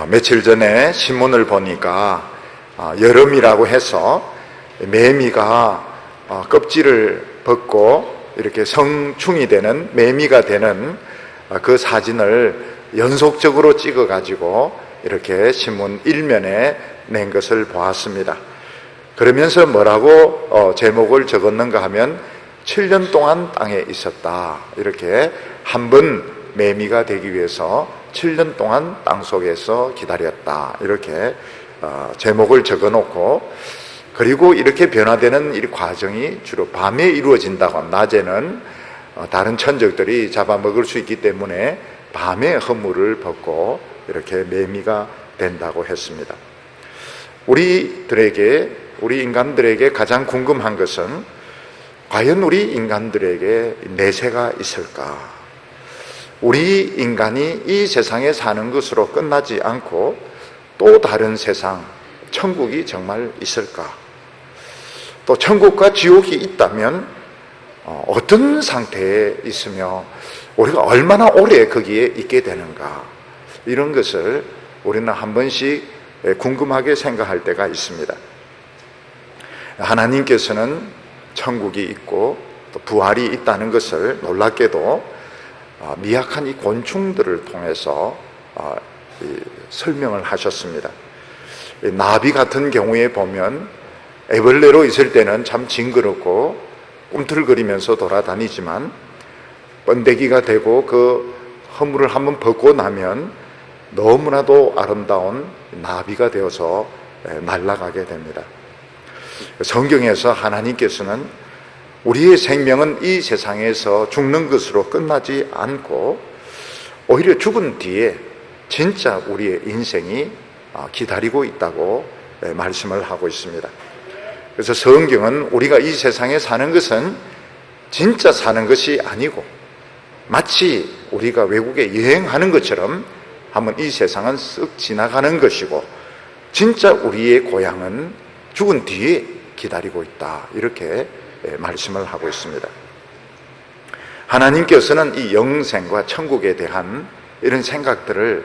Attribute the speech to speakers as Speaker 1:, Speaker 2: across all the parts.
Speaker 1: 며칠 전에 신문을 보니까 여름이라고 해서 매미가 껍질을 벗고 이렇게 성충이 되는, 매미가 되는 그 사진을 연속적으로 찍어 가지고 이렇게 신문 일면에 낸 것을 보았습니다. 그러면서 뭐라고 제목을 적었는가 하면 7년 동안 땅에 있었다, 이렇게 한 번 매미가 되기 위해서 7년 동안 땅속에서 기다렸다, 이렇게 제목을 적어놓고, 그리고 이렇게 변화되는 이 과정이 주로 밤에 이루어진다고 합니다. 낮에는 다른 천적들이 잡아먹을 수 있기 때문에 밤에 허물을 벗고 이렇게 매미가 된다고 했습니다. 우리 인간들에게 가장 궁금한 것은, 과연 우리 인간들에게 내세가 있을까? 우리 인간이 이 세상에 사는 것으로 끝나지 않고 또 다른 세상, 천국이 정말 있을까? 또 천국과 지옥이 있다면 어떤 상태에 있으며 우리가 얼마나 오래 거기에 있게 되는가? 이런 것을 우리는 한 번씩 궁금하게 생각할 때가 있습니다. 하나님께서는 천국이 있고 또 부활이 있다는 것을 놀랍게도 미약한 이 곤충들을 통해서 설명을 하셨습니다. 나비 같은 경우에 보면 애벌레로 있을 때는 참 징그럽고 꿈틀거리면서 돌아다니지만, 번데기가 되고 그 허물을 한번 벗고 나면 너무나도 아름다운 나비가 되어서 날아가게 됩니다. 성경에서 하나님께서는 우리의 생명은 이 세상에서 죽는 것으로 끝나지 않고 오히려 죽은 뒤에 진짜 우리의 인생이 기다리고 있다고 말씀을 하고 있습니다. 그래서 성경은 우리가 이 세상에 사는 것은 진짜 사는 것이 아니고 마치 우리가 외국에 여행하는 것처럼 한번 이 세상은 쓱 지나가는 것이고, 진짜 우리의 고향은 죽은 뒤에 기다리고 있다, 이렇게 말씀을 하고 있습니다. 하나님께서는 이 영생과 천국에 대한 이런 생각들을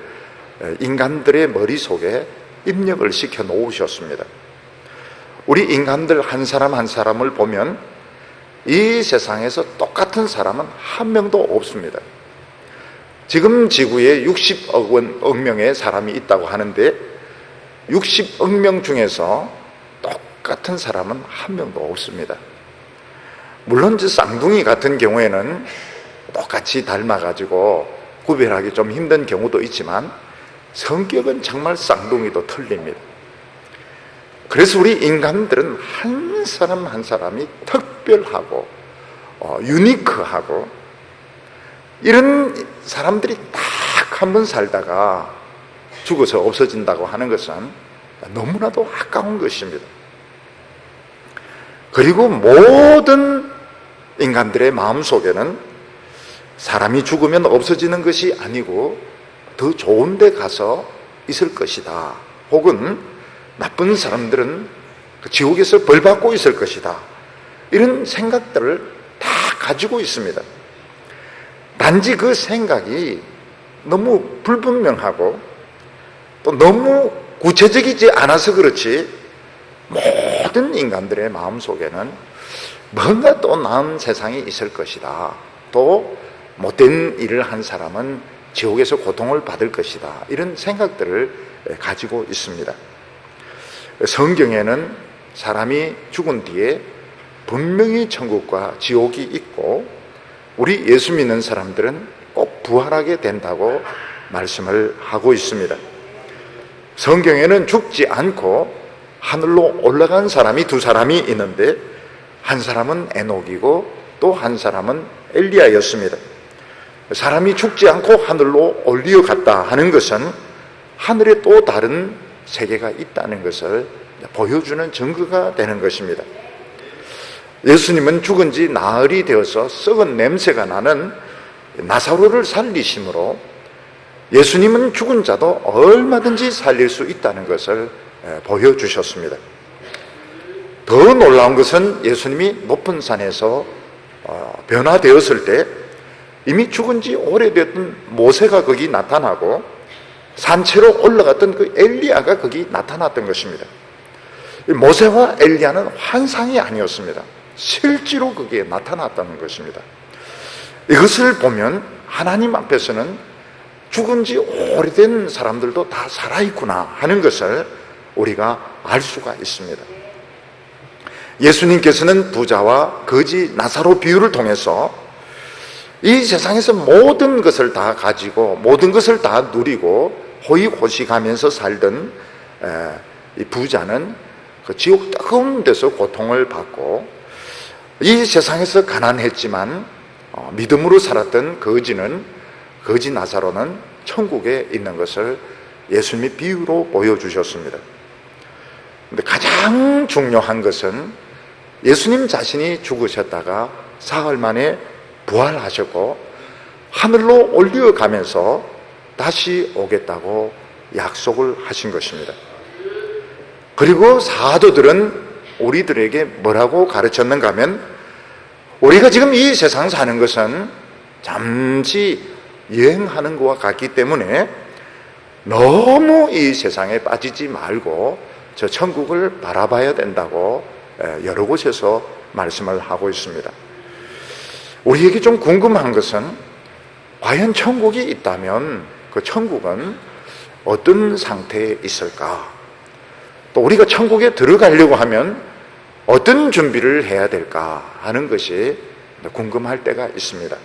Speaker 1: 인간들의 머릿속에 입력을 시켜 놓으셨습니다. 우리 인간들 한 사람 한 사람을 보면 이 세상에서 똑같은 사람은 한 명도 없습니다. 지금 지구에 60억 명의 사람이 있다고 하는데 60억 명 중에서 똑같은 사람은 한 명도 없습니다. 물론 쌍둥이 같은 경우에는 똑같이 닮아가지고 구별하기 좀 힘든 경우도 있지만 성격은 정말 쌍둥이도 틀립니다. 그래서 우리 인간들은 한 사람 한 사람이 특별하고 유니크하고, 이런 사람들이 딱 한 번 살다가 죽어서 없어진다고 하는 것은 너무나도 아까운 것입니다. 그리고 모든 인간들의 마음속에는 사람이 죽으면 없어지는 것이 아니고 더 좋은 데 가서 있을 것이다, 혹은 나쁜 사람들은 지옥에서 벌 받고 있을 것이다, 이런 생각들을 다 가지고 있습니다. 단지 그 생각이 너무 불분명하고 또 너무 구체적이지 않아서 그렇지, 모든 인간들의 마음속에는 뭔가 또 나은 세상이 있을 것이다, 또 못된 일을 한 사람은 지옥에서 고통을 받을 것이다, 이런 생각들을 가지고 있습니다. 성경에는 사람이 죽은 뒤에 분명히 천국과 지옥이 있고 우리 예수 믿는 사람들은 꼭 부활하게 된다고 말씀을 하고 있습니다. 성경에는 죽지 않고 하늘로 올라간 사람이 두 사람이 있는데, 한 사람은 에녹이고 또 한 사람은 엘리야였습니다. 사람이 죽지 않고 하늘로 올려갔다 하는 것은 하늘에 또 다른 세계가 있다는 것을 보여주는 증거가 되는 것입니다. 예수님은 죽은 지 나흘이 되어서 썩은 냄새가 나는 나사로를 살리심으로 예수님은 죽은 자도 얼마든지 살릴 수 있다는 것을 보여주셨습니다. 더 놀라운 것은 예수님이 높은 산에서 변화되었을 때 이미 죽은 지 오래됐던 모세가 거기 나타나고 산채로 올라갔던 그 엘리야가 거기 나타났던 것입니다. 모세와 엘리야는 환상이 아니었습니다. 실제로 거기에 나타났다는 것입니다. 이것을 보면 하나님 앞에서는 죽은 지 오래된 사람들도 다 살아있구나 하는 것을 우리가 알 수가 있습니다. 예수님께서는 부자와 거지 나사로 비유를 통해서 이 세상에서 모든 것을 다 가지고 모든 것을 다 누리고 호의호식하면서 살던 이 부자는 그 지옥 뜨거운 데서 고통을 받고, 이 세상에서 가난했지만 믿음으로 살았던 거지 나사로는 천국에 있는 것을 예수님이 비유로 보여주셨습니다. 근데 가장 중요한 것은 예수님 자신이 죽으셨다가 사흘 만에 부활하셨고 하늘로 올려가면서 다시 오겠다고 약속을 하신 것입니다. 그리고 사도들은 우리들에게 뭐라고 가르쳤는가 하면, 우리가 지금 이 세상 사는 것은 잠시 여행하는 것과 같기 때문에 너무 이 세상에 빠지지 말고 저 천국을 바라봐야 된다고 여러 곳에서 말씀을 하고 있습니다. 우리에게 좀 궁금한 것은, 과연 천국이 있다면 그 천국은 어떤 상태에 있을까? 또 우리가 천국에 들어가려고 하면 어떤 준비를 해야 될까 하는 것이 궁금할 때가 있습니다.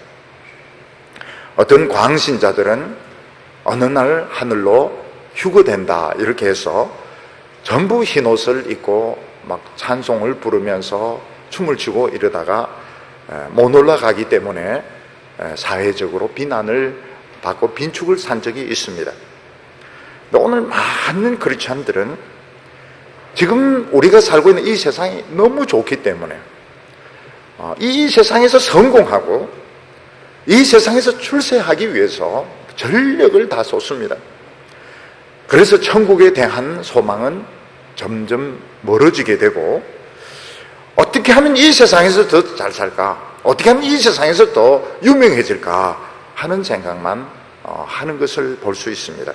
Speaker 1: 어떤 광신자들은 어느 날 하늘로 휴거된다 이렇게 해서 전부 흰옷을 입고 막 찬송을 부르면서 춤을 추고 이러다가 못 올라가기 때문에 사회적으로 비난을 받고 빈축을 산 적이 있습니다. 근데 오늘 많은 크리스찬들은 지금 우리가 살고 있는 이 세상이 너무 좋기 때문에 이 세상에서 성공하고 이 세상에서 출세하기 위해서 전력을 다 쏟습니다. 그래서 천국에 대한 소망은 점점 멀어지게 되고, 어떻게 하면 이 세상에서 더 잘 살까? 어떻게 하면 이 세상에서 더 유명해질까? 하는 생각만 하는 것을 볼 수 있습니다.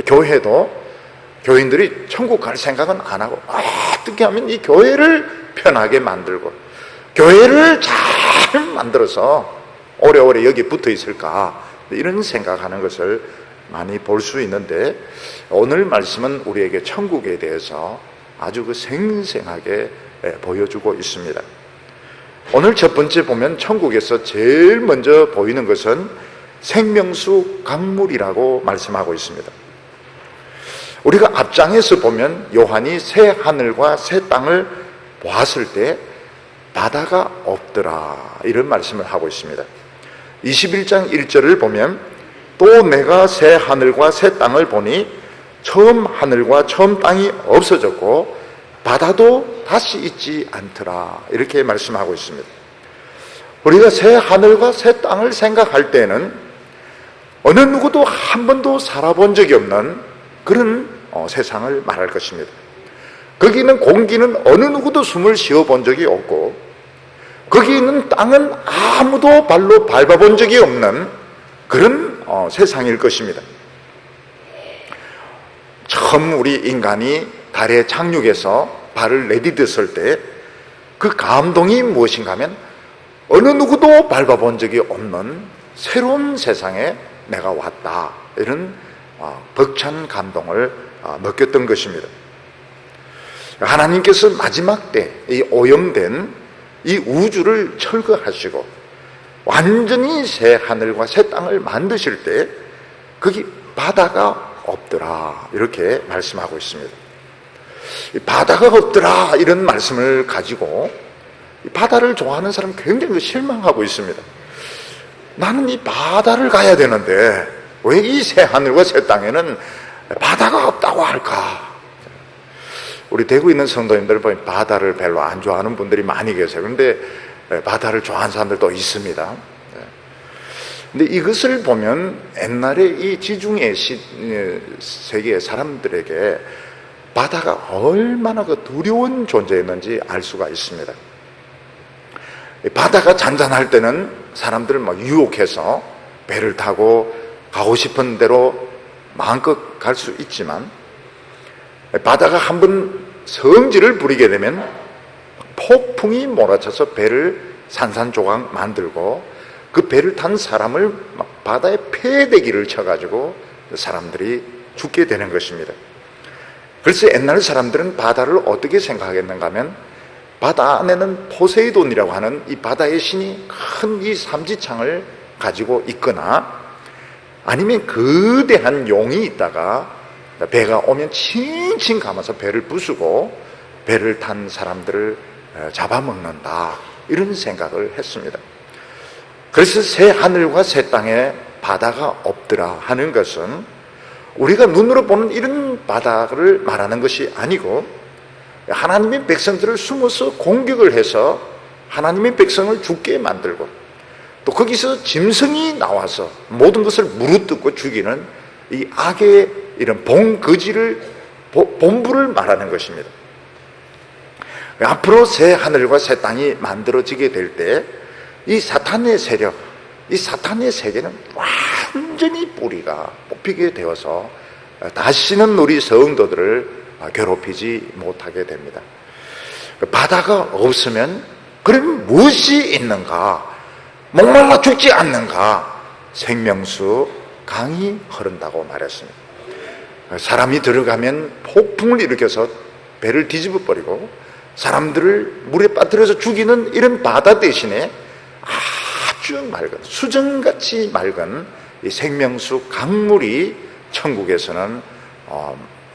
Speaker 1: 교회도 교인들이 천국 갈 생각은 안 하고 어떻게 하면 이 교회를 편하게 만들고 교회를 잘 만들어서 오래오래 여기 붙어 있을까, 이런 생각하는 것을 많이 볼 수 있는데, 오늘 말씀은 우리에게 천국에 대해서 아주 그 생생하게 보여주고 있습니다. 오늘 첫 번째 보면 천국에서 제일 먼저 보이는 것은 생명수 강물이라고 말씀하고 있습니다. 우리가 앞장에서 보면 요한이 새 하늘과 새 땅을 보았을 때 바다가 없더라 이런 말씀을 하고 있습니다. 21장 1절을 보면 또 내가 새 하늘과 새 땅을 보니 처음 하늘과 처음 땅이 없어졌고 바다도 다시 있지 않더라 이렇게 말씀하고 있습니다. 우리가 새 하늘과 새 땅을 생각할 때는 어느 누구도 한 번도 살아본 적이 없는 그런 세상을 말할 것입니다. 거기 있는 공기는 어느 누구도 숨을 쉬어본 적이 없고, 거기 있는 땅은 아무도 발로 밟아본 적이 없는 그런 세상일 것입니다. 처음 우리 인간이 달에 착륙해서 발을 내디뎠을 때 그 감동이 무엇인가 하면, 어느 누구도 밟아본 적이 없는 새로운 세상에 내가 왔다, 이런 벅찬 감동을 느꼈던 것입니다. 하나님께서 마지막 때 이 오염된 이 우주를 철거하시고 완전히 새 하늘과 새 땅을 만드실 때 거기 바다가 없더라 이렇게 말씀하고 있습니다. 이 바다가 없더라 이런 말씀을 가지고 이 바다를 좋아하는 사람 굉장히 실망하고 있습니다. 나는 이 바다를 가야 되는데 왜 이 새 하늘과 새 땅에는 바다가 없다고 할까? 우리 대구에 있는 성도님들 보면 바다를 별로 안 좋아하는 분들이 많이 계세요. 그런데 바다를 좋아하는 사람들도 있습니다. 근데 이것을 보면 옛날에 이 지중해 세계의 사람들에게 바다가 얼마나 그 두려운 존재였는지 알 수가 있습니다. 바다가 잔잔할 때는 사람들을 막 유혹해서 배를 타고 가고 싶은 대로 마음껏 갈 수 있지만 바다가 한번 성질을 부리게 되면 폭풍이 몰아쳐서 배를 산산조각 만들고 그 배를 탄 사람을 바다에 폐대기를 쳐가지고 사람들이 죽게 되는 것입니다. 그래서 옛날 사람들은 바다를 어떻게 생각했는가 하면 바다 안에는 포세이돈이라고 하는 이 바다의 신이 큰 이 삼지창을 가지고 있거나 아니면 거대한 용이 있다가 배가 오면 칭칭 감아서 배를 부수고 배를 탄 사람들을 잡아먹는다, 이런 생각을 했습니다. 그래서 새 하늘과 새 땅에 바다가 없더라 하는 것은 우리가 눈으로 보는 이런 바다를 말하는 것이 아니고 하나님의 백성들을 숨어서 공격을 해서 하나님의 백성을 죽게 만들고 또 거기서 짐승이 나와서 모든 것을 무르뜯고 죽이는 이 악의 이런 본거지를 본부를 말하는 것입니다. 앞으로 새 하늘과 새 땅이 만들어지게 될 때 이 사탄의 세력, 이 사탄의 세계는 완전히 뿌리가 뽑히게 되어서 다시는 우리 성도들을 괴롭히지 못하게 됩니다. 바다가 없으면 그럼 무엇이 있는가? 목말라 죽지 않는가? 생명수 강이 흐른다고 말했습니다. 사람이 들어가면 폭풍을 일으켜서 배를 뒤집어 버리고 사람들을 물에 빠뜨려서 죽이는 이런 바다 대신에 아주 맑은, 수정같이 맑은 이 생명수 강물이 천국에서는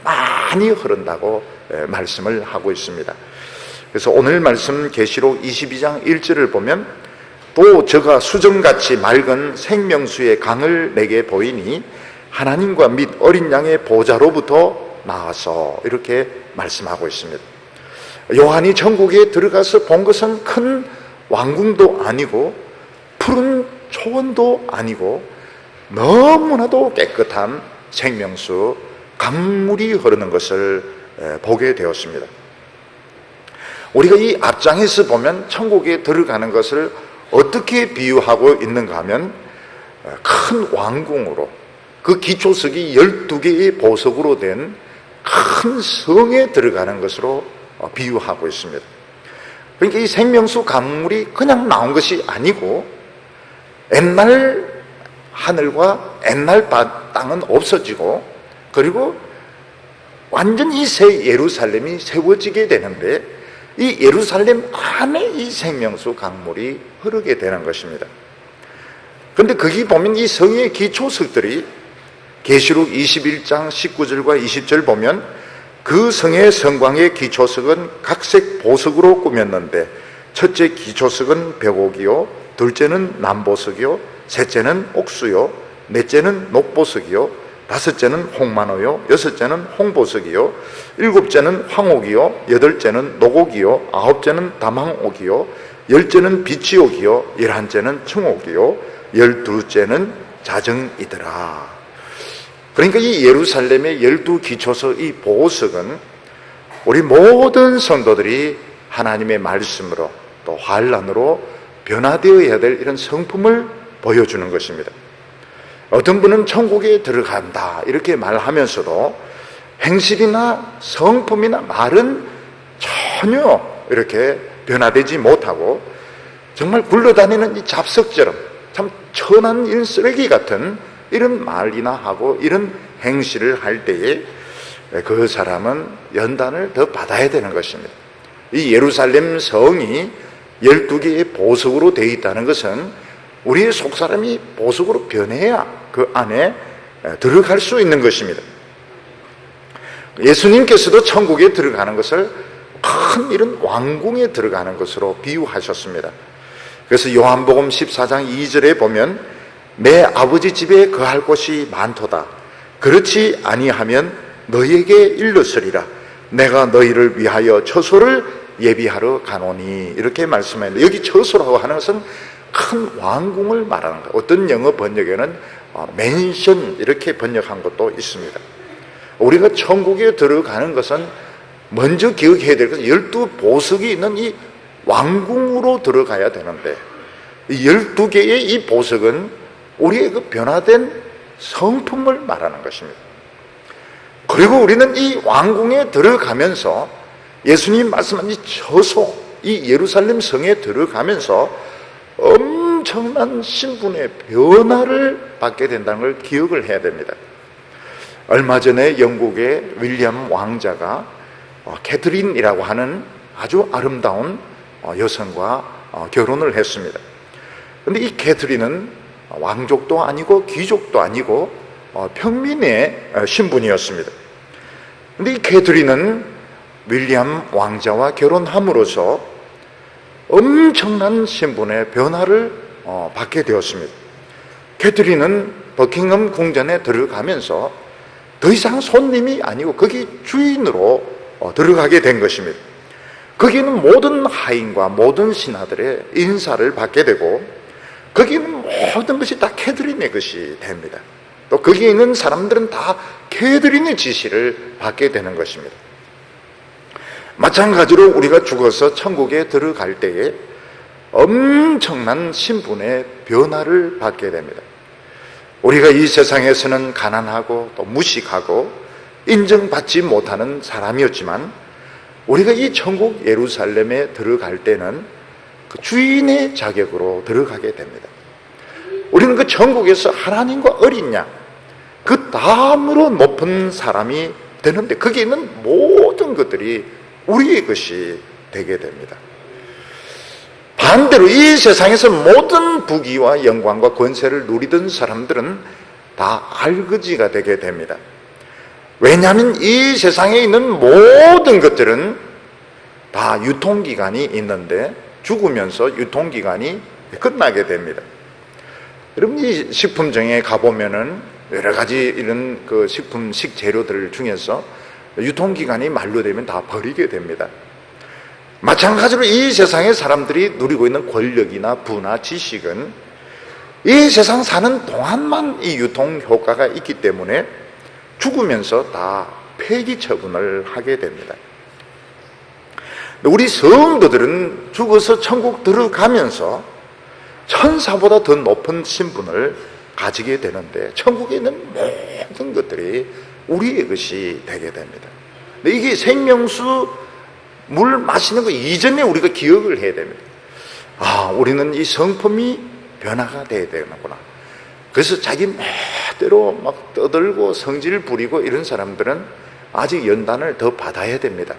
Speaker 1: 많이 흐른다고 말씀을 하고 있습니다. 그래서 오늘 말씀 계시록 22장 1절을 보면 또 저가 수정같이 맑은 생명수의 강을 내게 보이니 하나님과 및 어린 양의 보좌로부터 나와서, 이렇게 말씀하고 있습니다. 요한이 천국에 들어가서 본 것은 큰 왕궁도 아니고 푸른 초원도 아니고 너무나도 깨끗한 생명수 강물이 흐르는 것을 보게 되었습니다. 우리가 이 앞장에서 보면 천국에 들어가는 것을 어떻게 비유하고 있는가 하면 큰 왕궁으로, 그 기초석이 12개의 보석으로 된 큰 성에 들어가는 것으로 비유하고 있습니다. 그러니까 이 생명수 강물이 그냥 나온 것이 아니고 옛날 하늘과 옛날 땅은 없어지고 그리고 완전히 새 예루살렘이 세워지게 되는데 이 예루살렘 안에 이 생명수 강물이 흐르게 되는 것입니다. 그런데 거기 보면 이 성의 기초석들이 계시록 21장 19절과 20절 보면 그 성의 성광의 기초석은 각색 보석으로 꾸몄는데 첫째 기초석은 벽옥이요, 둘째는 남보석이요, 셋째는 옥수요, 넷째는 녹보석이요, 다섯째는 홍만호요, 여섯째는 홍보석이요, 일곱째는 황옥이요, 여덟째는 녹옥이요, 아홉째는 담황옥이요, 열째는 비치옥이요, 열한째는 청옥이요, 열둘째는 자정이더라. 그러니까 이 예루살렘의 12기초석, 이 보석은 우리 모든 성도들이 하나님의 말씀으로 또 환란으로 변화되어야 될 이런 성품을 보여주는 것입니다. 어떤 분은 천국에 들어간다 이렇게 말하면서도 행실이나 성품이나 말은 전혀 이렇게 변화되지 못하고 정말 굴러다니는 이 잡석처럼 참 천한 이런 쓰레기 같은 이런 말이나 하고 이런 행실을 할 때에 그 사람은 연단을 더 받아야 되는 것입니다. 이 예루살렘 성이 12개의 보석으로 되어 있다는 것은 우리의 속사람이 보석으로 변해야 그 안에 들어갈 수 있는 것입니다. 예수님께서도 천국에 들어가는 것을 큰 이런 왕궁에 들어가는 것으로 비유하셨습니다. 그래서 요한복음 14장 2절에 보면 내 아버지 집에 거할 곳이 많도다. 그렇지 아니하면 너희에게 일렀으리라. 내가 너희를 위하여 처소를 예비하러 가노니, 이렇게 말씀했는데 여기 처소라고 하는 것은 큰 왕궁을 말하는 거예요. 어떤 영어 번역에는 맨션 이렇게 번역한 것도 있습니다. 우리가 천국에 들어가는 것은 먼저 기억해야 될 것은 12보석이 있는 이 왕궁으로 들어가야 되는데 이 12개의 이 보석은 우리의 그 변화된 성품을 말하는 것입니다. 그리고 우리는 이 왕궁에 들어가면서 예수님 말씀한 이 처소, 이 예루살렘 성에 들어가면서 엄청난 신분의 변화를 받게 된다는 걸 기억을 해야 됩니다. 얼마 전에 영국의 윌리엄 왕자가 캐트린이라고 하는 아주 아름다운 여성과 결혼을 했습니다. 그런데 이 캐트린은 왕족도 아니고 귀족도 아니고 평민의 신분이었습니다. 그런데 이 캐트린은 윌리엄 왕자와 결혼함으로써 엄청난 신분의 변화를 받게 되었습니다. 캐트린은 버킹엄 궁전에 들어가면서 더 이상 손님이 아니고 거기 주인으로 들어가게 된 것입니다. 거기는 모든 하인과 모든 신하들의 인사를 받게 되고 거기는 모든 것이 다 캐트린의 것이 됩니다. 또 거기에 있는 사람들은 다 캐트린의 지시를 받게 되는 것입니다. 마찬가지로 우리가 죽어서 천국에 들어갈 때에 엄청난 신분의 변화를 받게 됩니다. 우리가 이 세상에서는 가난하고 또 무식하고 인정받지 못하는 사람이었지만 우리가 이 천국 예루살렘에 들어갈 때는 그 주인의 자격으로 들어가게 됩니다. 우리는 그 천국에서 하나님과 어린 양, 그 다음으로 높은 사람이 되는데 거기에 있는 모든 것들이 우리의 것이 되게 됩니다. 반대로 이 세상에서 모든 부귀와 영광과 권세를 누리던 사람들은 다 알거지가 되게 됩니다. 왜냐하면 이 세상에 있는 모든 것들은 다 유통기간이 있는데 죽으면서 유통기간이 끝나게 됩니다. 여러분, 이 식품점에 가보면은 여러 가지 이런 그 식재료들 중에서 유통기간이 만료되면 다 버리게 됩니다. 마찬가지로 이 세상의 사람들이 누리고 있는 권력이나 부나 지식은 이 세상 사는 동안만 이 유통 효과가 있기 때문에 죽으면서 다 폐기 처분을 하게 됩니다. 우리 성도들은 죽어서 천국 들어가면서 천사보다 더 높은 신분을 가지게 되는데 천국에 있는 모든 것들이 우리의 것이 되게 됩니다. 근데 이게 생명수 물 마시는 거 이전에 우리가 기억을 해야 됩니다. 우리는 이 성품이 변화가 돼야 되는구나. 그래서 자기 멋대로 막 떠들고 성질 부리고 이런 사람들은 아직 연단을 더 받아야 됩니다.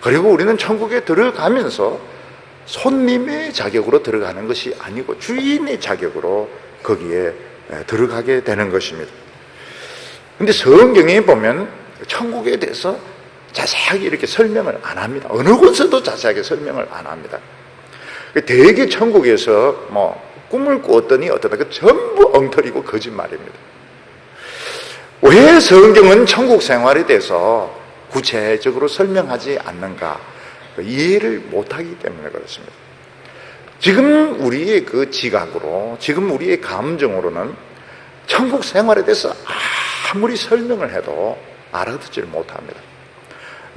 Speaker 1: 그리고 우리는 천국에 들어가면서 손님의 자격으로 들어가는 것이 아니고 주인의 자격으로 거기에 들어가게 되는 것입니다. 근데 성경에 보면 천국에 대해서 자세하게 이렇게 설명을 안 합니다. 어느 곳에도 자세하게 설명을 안 합니다. 대개 천국에서 꿈을 꾸었더니 어떠다, 그 전부 엉터리고 거짓말입니다. 왜 성경은 천국 생활에 대해서 구체적으로 설명하지 않는가? 이해를 못하기 때문에 그렇습니다. 지금 우리의 그 지각으로, 지금 우리의 감정으로는 천국 생활에 대해서 아무리 설명을 해도 알아듣지를 못합니다.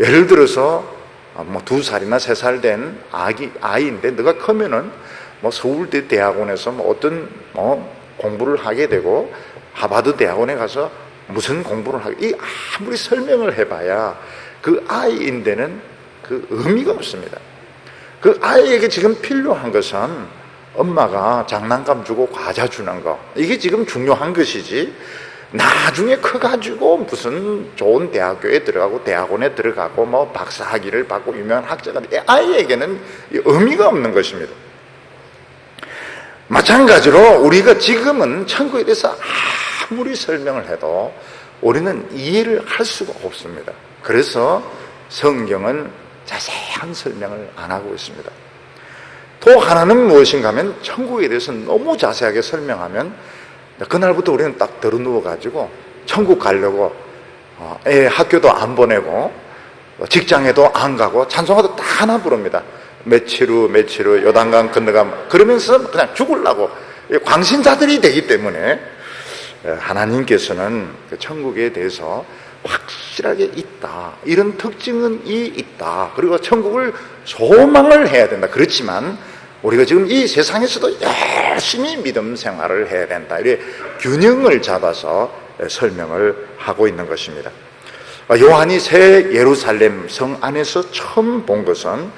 Speaker 1: 예를 들어서 2살이나 3살 된 아이인데 너가 크면은 서울대 대학원에서 어떤 공부를 하게 되고 하버드 대학원에 가서 무슨 공부를 하게, 이 아무리 설명을 해봐야 그 아이인데는 그 의미가 없습니다. 그 아이에게 지금 필요한 것은 엄마가 장난감 주고 과자 주는 거, 이게 지금 중요한 것이지, 나중에 커가지고 무슨 좋은 대학교에 들어가고 대학원에 들어가고 박사학위를 받고 유명한 학자가 돼, 아이에게는 의미가 없는 것입니다. 마찬가지로 우리가 지금은 천국에 대해서 아무리 설명을 해도 우리는 이해를 할 수가 없습니다. 그래서 성경은 자세한 설명을 안 하고 있습니다. 또 하나는 무엇인가 하면 천국에 대해서 너무 자세하게 설명하면 그날부터 우리는 딱 들어누워가지고 천국 가려고 애 학교도 안 보내고 직장에도 안 가고 찬송가도 다 하나 부릅니다. 며칠 후 요단강 건너가, 그러면서 그냥 죽으려고 광신자들이 되기 때문에 하나님께서는 천국에 대해서 확실하게 있다, 이런 특징은 있다, 그리고 천국을 소망을 해야 된다. 그렇지만 우리가 지금 이 세상에서도 열심히 믿음 생활을 해야 된다, 이렇게 균형을 잡아서 설명을 하고 있는 것입니다. 요한이 새 예루살렘 성 안에서 처음 본 것은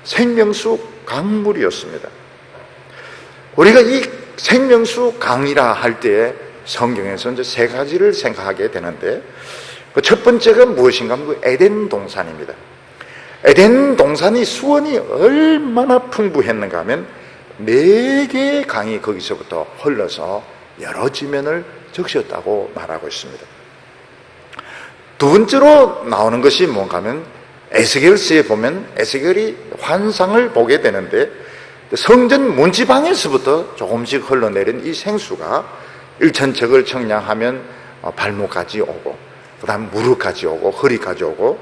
Speaker 1: 생명수 강물이었습니다. 우리가 이 생명수 강이라 할 때 성경에서 이제 세 가지를 생각하게 되는데, 그 첫 번째가 무엇인가 하면 그 에덴 동산입니다. 에덴 동산이 수원이 얼마나 풍부했는가 하면 4개의 강이 거기서부터 흘러서 여러 지면을 적셨다고 말하고 있습니다. 두 번째로 나오는 것이 뭔가 하면 에스겔서에 보면 에스겔이 환상을 보게 되는데, 성전 문지방에서부터 조금씩 흘러내린 이 생수가 일천척을 청량하면 발목까지 오고, 그 다음 무릎까지 오고 허리까지 오고,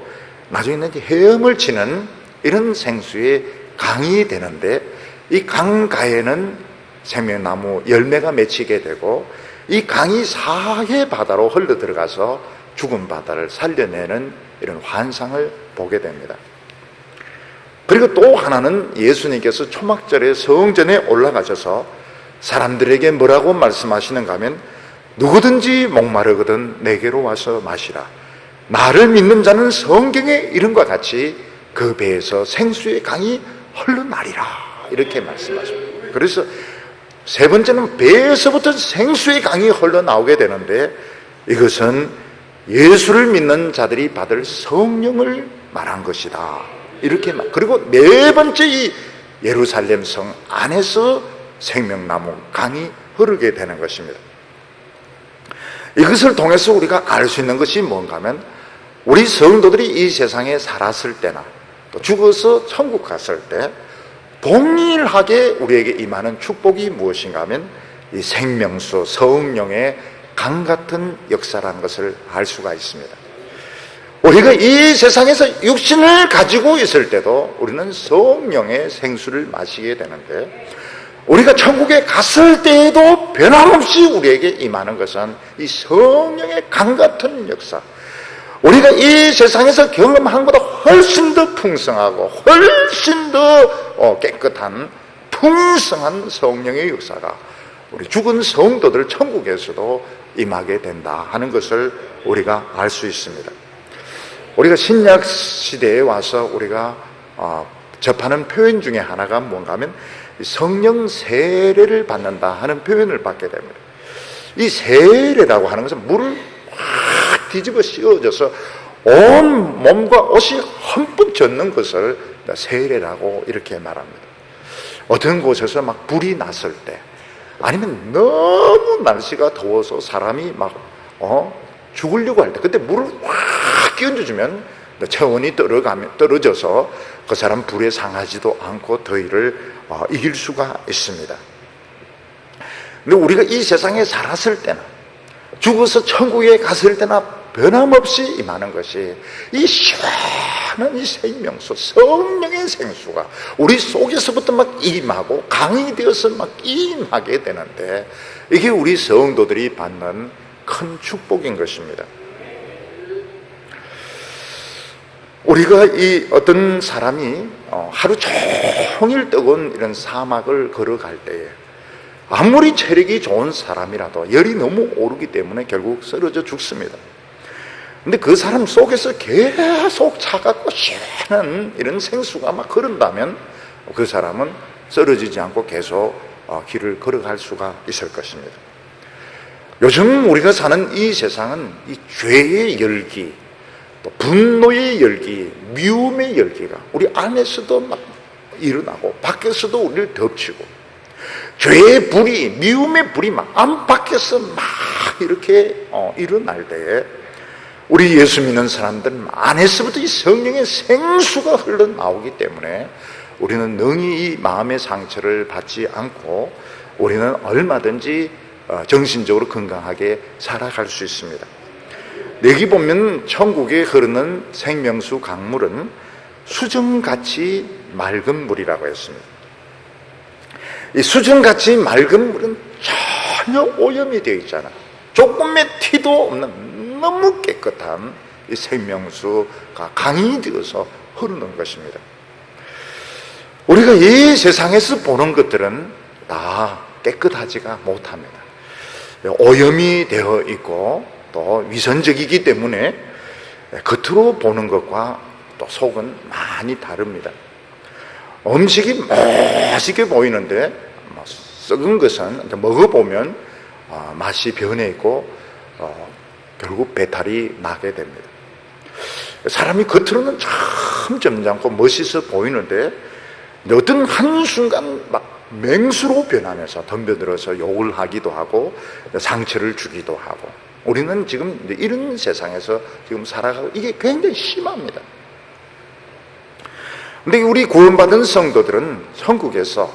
Speaker 1: 나중에는 이제 헤엄을 치는 이런 생수의 강이 되는데, 이 강가에는 생명나무 열매가 맺히게 되고, 이 강이 사해 바다로 흘러 들어가서 죽은 바다를 살려내는 이런 환상을 보게 됩니다. 그리고 또 하나는 예수님께서 초막절에 성전에 올라가셔서 사람들에게 뭐라고 말씀하시는가 하면, 누구든지 목마르거든 내게로 와서 마시라. 나를 믿는 자는 성경에 이른 것 같이 그 배에서 생수의 강이 흘러나리라, 이렇게 말씀하십니다. 그래서 세 번째는 배에서부터 생수의 강이 흘러나오게 되는데, 이것은 예수를 믿는 자들이 받을 성령을 말한 것이다, 이렇게 그리고 네 번째 이 예루살렘 성 안에서 생명나무 강이 흐르게 되는 것입니다. 이것을 통해서 우리가 알 수 있는 것이 뭔가 하면, 우리 성도들이 이 세상에 살았을 때나 또 죽어서 천국 갔을 때 동일하게 우리에게 임하는 축복이 무엇인가 하면, 이 생명수 성령의 강 같은 역사라는 것을 알 수가 있습니다. 우리가 이 세상에서 육신을 가지고 있을 때도 우리는 성령의 생수를 마시게 되는데, 우리가 천국에 갔을 때에도 변함없이 우리에게 임하는 것은 이 성령의 강 같은 역사, 우리가 이 세상에서 경험한 것보다 훨씬 더 풍성하고 훨씬 더 깨끗한 풍성한 성령의 역사가 우리 죽은 성도들 천국에서도 임하게 된다 하는 것을 우리가 알 수 있습니다. 우리가 신약 시대에 와서 우리가 접하는 표현 중에 하나가 뭔가 하면 성령 세례를 받는다 하는 표현을 받게 됩니다. 이 세례라고 하는 것은 물을 확 뒤집어 씌워져서 온 몸과 옷이 흠뻑 젖는 것을 세례라고 이렇게 말합니다. 어떤 곳에서 막 불이 났을 때, 아니면 너무 날씨가 더워서 사람이 막 죽으려고 할 때, 그때 물을 확 끼얹어주면 체온이 떨어져서 그 사람 불에 상하지도 않고 더위를 이길 수가 있습니다. 근데 우리가 이 세상에 살았을 때나 죽어서 천국에 갔을 때나 변함없이 임하는 것이 이 시원한 이 생명수, 성령의 생수가 우리 속에서부터 막 임하고 강이 되어서 막 임하게 되는데, 이게 우리 성도들이 받는 큰 축복인 것입니다. 우리가 이 어떤 사람이 하루 종일 뜨거운 이런 사막을 걸어갈 때에 아무리 체력이 좋은 사람이라도 열이 너무 오르기 때문에 결국 쓰러져 죽습니다. 근데 그 사람 속에서 계속 차갑고 시원한 이런 생수가 막 흐른다면 그 사람은 쓰러지지 않고 계속 길을 걸어갈 수가 있을 것입니다. 요즘 우리가 사는 이 세상은 이 죄의 열기, 또 분노의 열기, 미움의 열기가 우리 안에서도 막 일어나고 밖에서도 우리를 덮치고, 죄의 불이, 미움의 불이 막 안팎에서 막 이렇게 일어날 때에 우리 예수 믿는 사람들은 안에서부터 이 성령의 생수가 흘러나오기 때문에 우리는 능히 이 마음의 상처를 받지 않고 우리는 얼마든지 정신적으로 건강하게 살아갈 수 있습니다. 여기 보면 천국에 흐르는 생명수 강물은 수정같이 맑은 물이라고 했습니다. 이 수정같이 맑은 물은 전혀 오염이 되어 있잖아. 조금의 티도 없는 너무 깨끗한 이 생명수가 강이 되어서 흐르는 것입니다. 우리가 이 세상에서 보는 것들은 다 깨끗하지가 못합니다. 오염이 되어 있고 또 위선적이기 때문에 겉으로 보는 것과 또 속은 많이 다릅니다. 음식이 맛있게 보이는데 썩은 것은 먹어보면 맛이 변해 있고 결국 배탈이 나게 됩니다. 사람이 겉으로는 참 점잖고 멋있어 보이는데 어떤 한순간 막 맹수로 변하면서 덤벼들어서 욕을 하기도 하고 상처를 주기도 하고, 우리는 지금 이런 세상에서 지금 살아가고 이게 굉장히 심합니다. 근데 우리 구원받은 성도들은 천국에서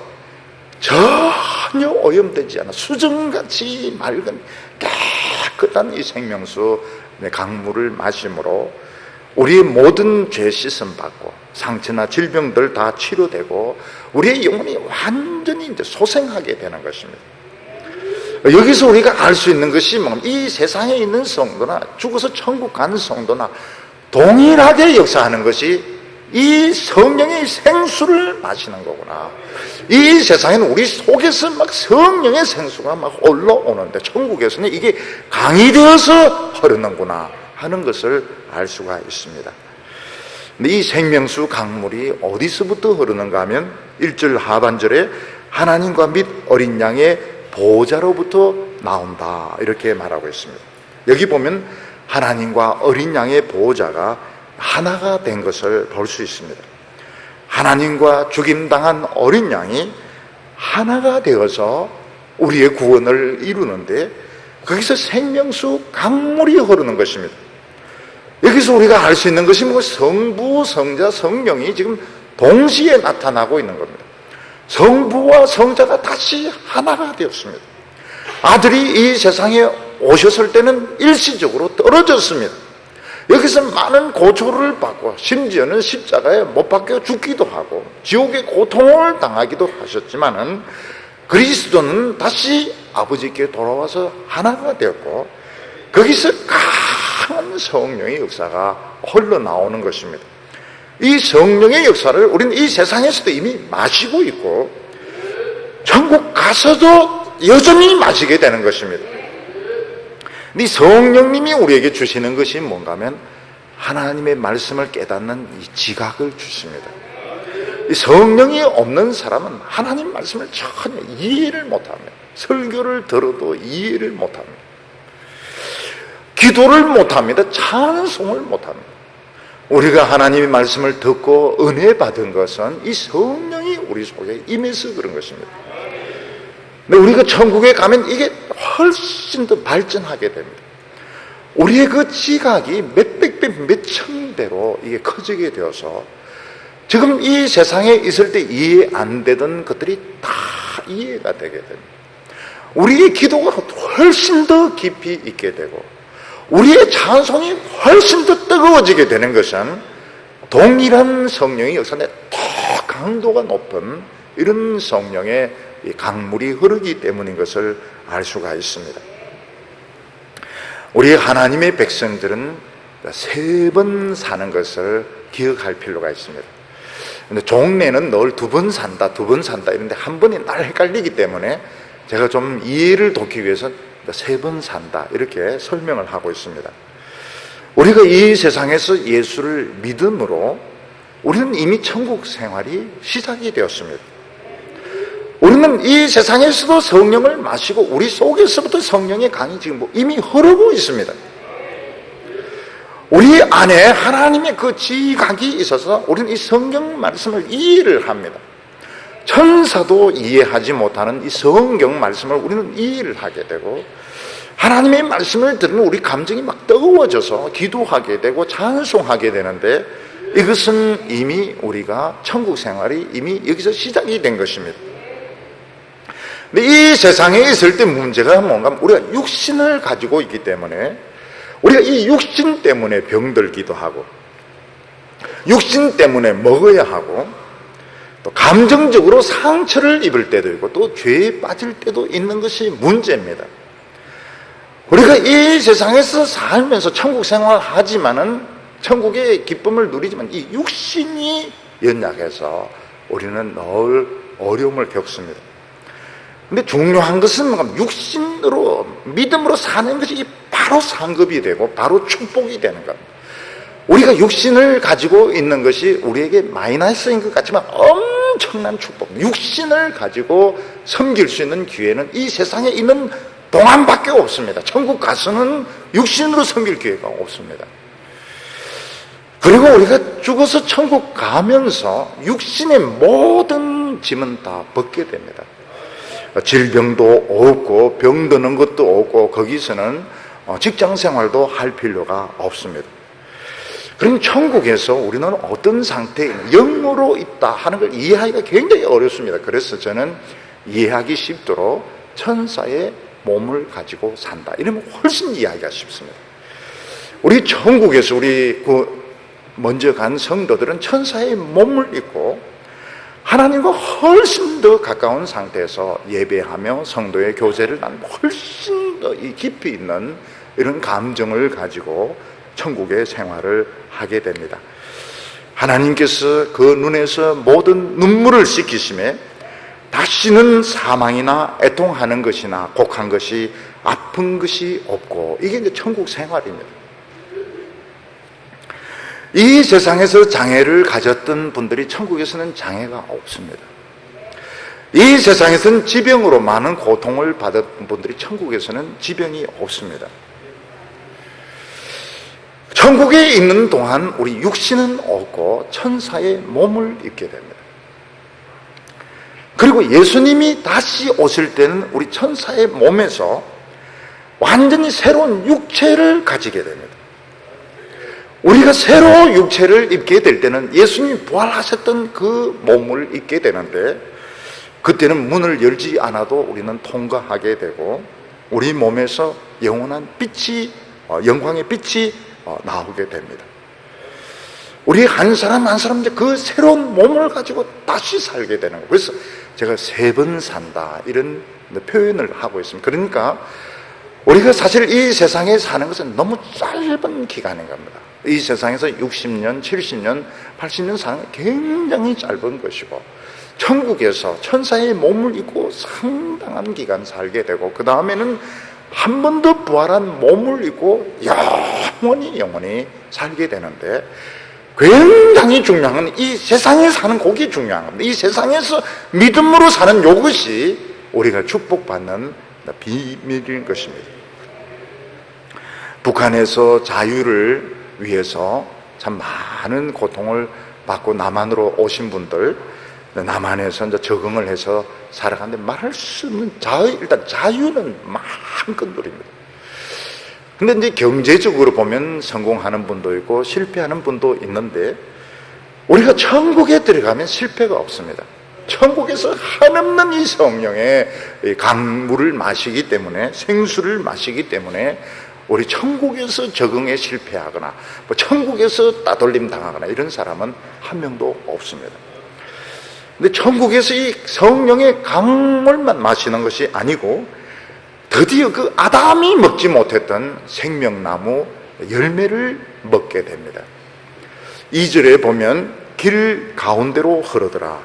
Speaker 1: 전혀 오염되지 않아 수정같이 맑은 깨끗한 이 생명수 강물을 마심으로 우리의 모든 죄 씻음 받고 상처나 질병들 다 치료되고 우리의 영혼이 완전히 이제 소생하게 되는 것입니다. 여기서 우리가 알 수 있는 것이 이 세상에 있는 성도나 죽어서 천국 가는 성도나 동일하게 역사하는 것이 이 성령의 생수를 마시는 거구나. 이 세상에는 우리 속에서 막 성령의 생수가 막 올라오는데 천국에서는 이게 강이 되어서 흐르는구나 하는 것을 알 수가 있습니다. 근데 이 생명수 강물이 어디서부터 흐르는가 하면 1절 하반절에 하나님과 및 어린 양의 보호자로부터 나온다 이렇게 말하고 있습니다. 여기 보면 하나님과 어린 양의 보호자가 하나가 된 것을 볼 수 있습니다. 하나님과 죽임당한 어린 양이 하나가 되어서 우리의 구원을 이루는데 거기서 생명수 강물이 흐르는 것입니다. 여기서 우리가 알 수 있는 것이 성부, 성자, 성령이 지금 동시에 나타나고 있는 겁니다. 성부와 성자가 다시 하나가 되었습니다. 아들이 이 세상에 오셨을 때는 일시적으로 떨어졌습니다. 여기서 많은 고초를 받고 심지어는 십자가에 못 박혀 죽기도 하고 지옥의 고통을 당하기도 하셨지만은 그리스도는 다시 아버지께 돌아와서 하나가 되었고 거기서 강한 성령의 역사가 흘러나오는 것입니다. 이 성령의 역사를 우리는 이 세상에서도 이미 마시고 있고 천국 가서도 여전히 마시게 되는 것입니다. 이 성령님이 우리에게 주시는 것이 뭔가 하면 하나님의 말씀을 깨닫는 이 지각을 주십니다. 이 성령이 없는 사람은 하나님 말씀을 전혀 이해를 못합니다. 설교를 들어도 이해를 못합니다. 기도를 못합니다. 찬송을 못합니다. 우리가 하나님의 말씀을 듣고 은혜 받은 것은 이 성령이 우리 속에 임해서 그런 것입니다. 근데 우리가 천국에 가면 이게 훨씬 더 발전하게 됩니다. 우리의 그 지각이 몇백 배, 몇천 배로 이게 커지게 되어서 지금 이 세상에 있을 때 이해 안 되던 것들이 다 이해가 되게 됩니다. 우리의 기도가 훨씬 더 깊이 있게 되고 우리의 찬송이 훨씬 더 뜨거워지게 되는 것은 동일한 성령의 역사인데 더 강도가 높은 이런 성령의 강물이 흐르기 때문인 것을 알 수가 있습니다. 우리 하나님의 백성들은 3번 사는 것을 기억할 필요가 있습니다. 근데 종래는 늘 2번 산다, 2번 산다 이런데 한 번이 날 헷갈리기 때문에 제가 좀 이해를 돕기 위해서 3번 산다 이렇게 설명을 하고 있습니다. 우리가 이 세상에서 예수를 믿음으로 우리는 이미 천국 생활이 시작이 되었습니다. 우리는 이 세상에서도 성령을 마시고 우리 속에서부터 성령의 강이 지금 이미 흐르고 있습니다. 우리 안에 하나님의 그 지각이 있어서 우리는 이 성경 말씀을 이해를 합니다. 천사도 이해하지 못하는 이 성경 말씀을 우리는 이해를 하게 되고 하나님의 말씀을 들으면 우리 감정이 막 뜨거워져서 기도하게 되고 찬송하게 되는데 이것은 이미 우리가 천국 생활이 이미 여기서 시작이 된 것입니다. 근데 이 세상에 있을 때 문제가 뭔가 우리가 육신을 가지고 있기 때문에 우리가 이 육신 때문에 병들기도 하고 육신 때문에 먹어야 하고 또 감정적으로 상처를 입을 때도 있고 또 죄에 빠질 때도 있는 것이 문제입니다. 우리가 이 세상에서 살면서 천국 생활하지만은 천국의 기쁨을 누리지만 이 육신이 연약해서 우리는 늘 어려움을 겪습니다. 근데 중요한 것은 육신으로 믿음으로 사는 것이 바로 상급이 되고 바로 축복이 되는 겁니다. 우리가 육신을 가지고 있는 것이 우리에게 마이너스인 것 같지만 엄청난 축복. 육신을 가지고 섬길 수 있는 기회는 이 세상에 있는 동안밖에 없습니다. 천국 가서는 육신으로 섬길 기회가 없습니다. 그리고 우리가 죽어서 천국 가면서 육신의 모든 짐은 다 벗게 됩니다. 질병도 없고 병드는 것도 없고 거기서는 직장 생활도 할 필요가 없습니다. 그럼 천국에서 우리는 어떤 상태에 영으로 있다 하는 걸 이해하기가 굉장히 어렵습니다. 그래서 저는 이해하기 쉽도록 천사의 몸을 가지고 산다 이러면 훨씬 이해하기가 쉽습니다. 우리 천국에서 우리 먼저 간 성도들은 천사의 몸을 입고 하나님과 훨씬 더 가까운 상태에서 예배하며 성도의 교제를 나누며 훨씬 더 깊이 있는 이런 감정을 가지고 천국의 생활을 하게 됩니다. 하나님께서 그 눈에서 모든 눈물을 씻기심에 다시는 사망이나 애통하는 것이나 곡한 것이 아픈 것이 없고, 이게 이제 천국 생활입니다. 이 세상에서 장애를 가졌던 분들이 천국에서는 장애가 없습니다. 이 세상에서는 지병으로 많은 고통을 받았던 분들이 천국에서는 지병이 없습니다. 천국에 있는 동안 우리 육신은 없고 천사의 몸을 입게 됩니다. 그리고 예수님이 다시 오실 때는 우리 천사의 몸에서 완전히 새로운 육체를 가지게 됩니다. 우리가 새로운 육체를 입게 될 때는 예수님이 부활하셨던 그 몸을 입게 되는데, 그때는 문을 열지 않아도 우리는 통과하게 되고 우리 몸에서 영원한 빛이, 영광의 빛이 나오게 됩니다. 우리 한 사람 한 사람 이제 그 새로운 몸을 가지고 다시 살게 되는 거예요. 그래서 제가 3번 산다 이런 표현을 하고 있습니다. 그러니까 우리가 사실 이 세상에 사는 것은 너무 짧은 기간인 겁니다. 이 세상에서 60년, 70년, 80년 사는 건 굉장히 짧은 것이고, 천국에서 천사의 몸을 입고 상당한 기간 살게 되고, 그 다음에는 한 번 더 부활한 몸을 입고 영원히 살게 되는데, 굉장히 중요한 건 이 세상에 사는 그게 중요한 겁니다. 이 세상에서 믿음으로 사는 이것이 우리가 축복받는 비밀인 것입니다. 북한에서 자유를 위해서 참 많은 고통을 받고 남한으로 오신 분들, 남한에서 이제 적응을 해서 살아가는데 말할 수 없는 일단 자유는 마음껏 누립니다. 근데 이제 경제적으로 보면 성공하는 분도 있고 실패하는 분도 있는데, 우리가 천국에 들어가면 실패가 없습니다. 천국에서 한없는 이 성령의 강물을 마시기 때문에, 생수를 마시기 때문에 우리 천국에서 적응에 실패하거나 천국에서 따돌림 당하거나 이런 사람은 한 명도 없습니다. 근데 천국에서 이 성령의 강물만 마시는 것이 아니고 드디어 그 아담이 먹지 못했던 생명나무 열매를 먹게 됩니다. 2절에 보면 길 가운데로 흐르더라.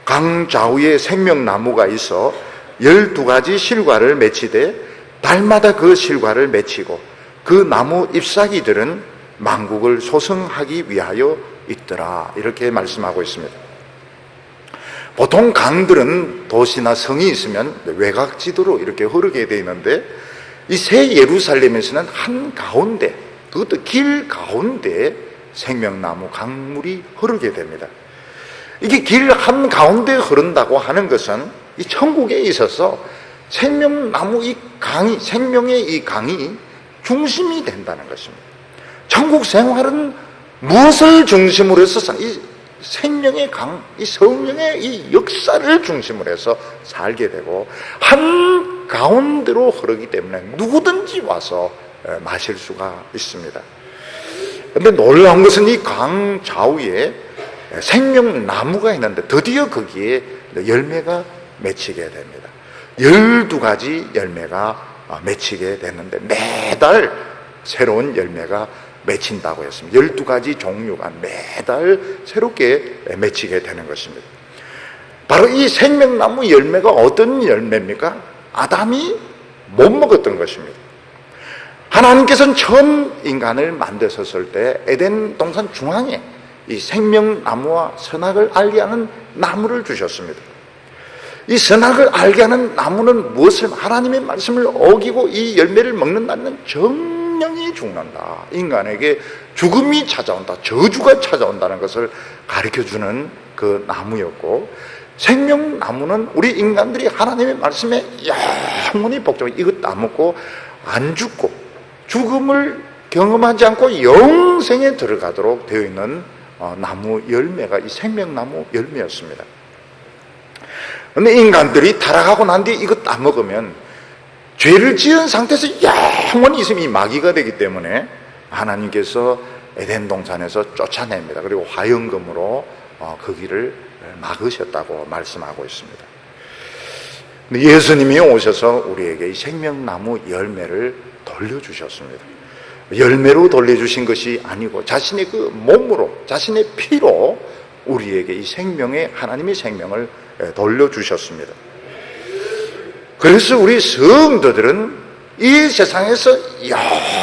Speaker 1: 강 좌우에 생명나무가 있어 12가지 실과를 맺히되 달마다 그 실과를 맺히고 그 나무 잎사귀들은 만국을 소성하기 위하여 있더라. 이렇게 말씀하고 있습니다. 보통 강들은 도시나 성이 있으면 외곽지도로 이렇게 흐르게 되어 있는데, 이 새 예루살렘에서는 한가운데, 그것도 길 가운데 생명나무 강물이 흐르게 됩니다. 이게 길 한가운데 흐른다고 하는 것은 이 천국에 있어서 생명나무 이 강이, 생명의 이 강이 중심이 된다는 것입니다. 천국 생활은 무엇을 중심으로 해서 이 생명의 강, 이 성령의 이 역사를 중심으로 해서 살게 되고 한 가운데로 흐르기 때문에 누구든지 와서 마실 수가 있습니다. 그런데 놀라운 것은 이 강 좌우에 생명나무가 있는데 드디어 거기에 열매가 맺히게 됩니다. 12가지 열매가 맺히게 됐는데 매달 새로운 열매가 맺힌다고 했습니다. 12가지 종류가 매달 새롭게 맺히게 되는 것입니다. 바로 이 생명나무 열매가 어떤 열매입니까? 아담이 못 먹었던 것입니다. 하나님께서는 처음 인간을 만드셨을 때 에덴 동산 중앙에 이 생명나무와 선악을 알게 하는 나무를 주셨습니다. 이 선악을 알게 하는 나무는 무엇을, 하나님의 말씀을 어기고 이 열매를 먹는다는 정령이 죽는다, 인간에게 죽음이 찾아온다, 저주가 찾아온다는 것을 가르쳐주는 그 나무였고, 생명나무는 우리 인간들이 하나님의 말씀에 영원히 복종해 이것 따먹고 안 죽고 죽음을 경험하지 않고 영생에 들어가도록 되어 있는 나무 열매가 이 생명나무 열매였습니다. 그런데 인간들이 타락하고 난 뒤에 이거 따먹으면 죄를 지은 상태에서 영원히 있으면 이 마귀가 되기 때문에 하나님께서 에덴 동산에서 쫓아냅니다. 그리고 화영금으로 그 길을 막으셨다고 말씀하고 있습니다. 근데 예수님이 오셔서 우리에게 이 생명나무 열매를 돌려주셨습니다. 열매로 돌려주신 것이 아니고 자신의 그 몸으로, 자신의 피로 우리에게 이 생명의, 하나님의 생명을 돌려주셨습니다. 그래서 우리 성도들은 이 세상에서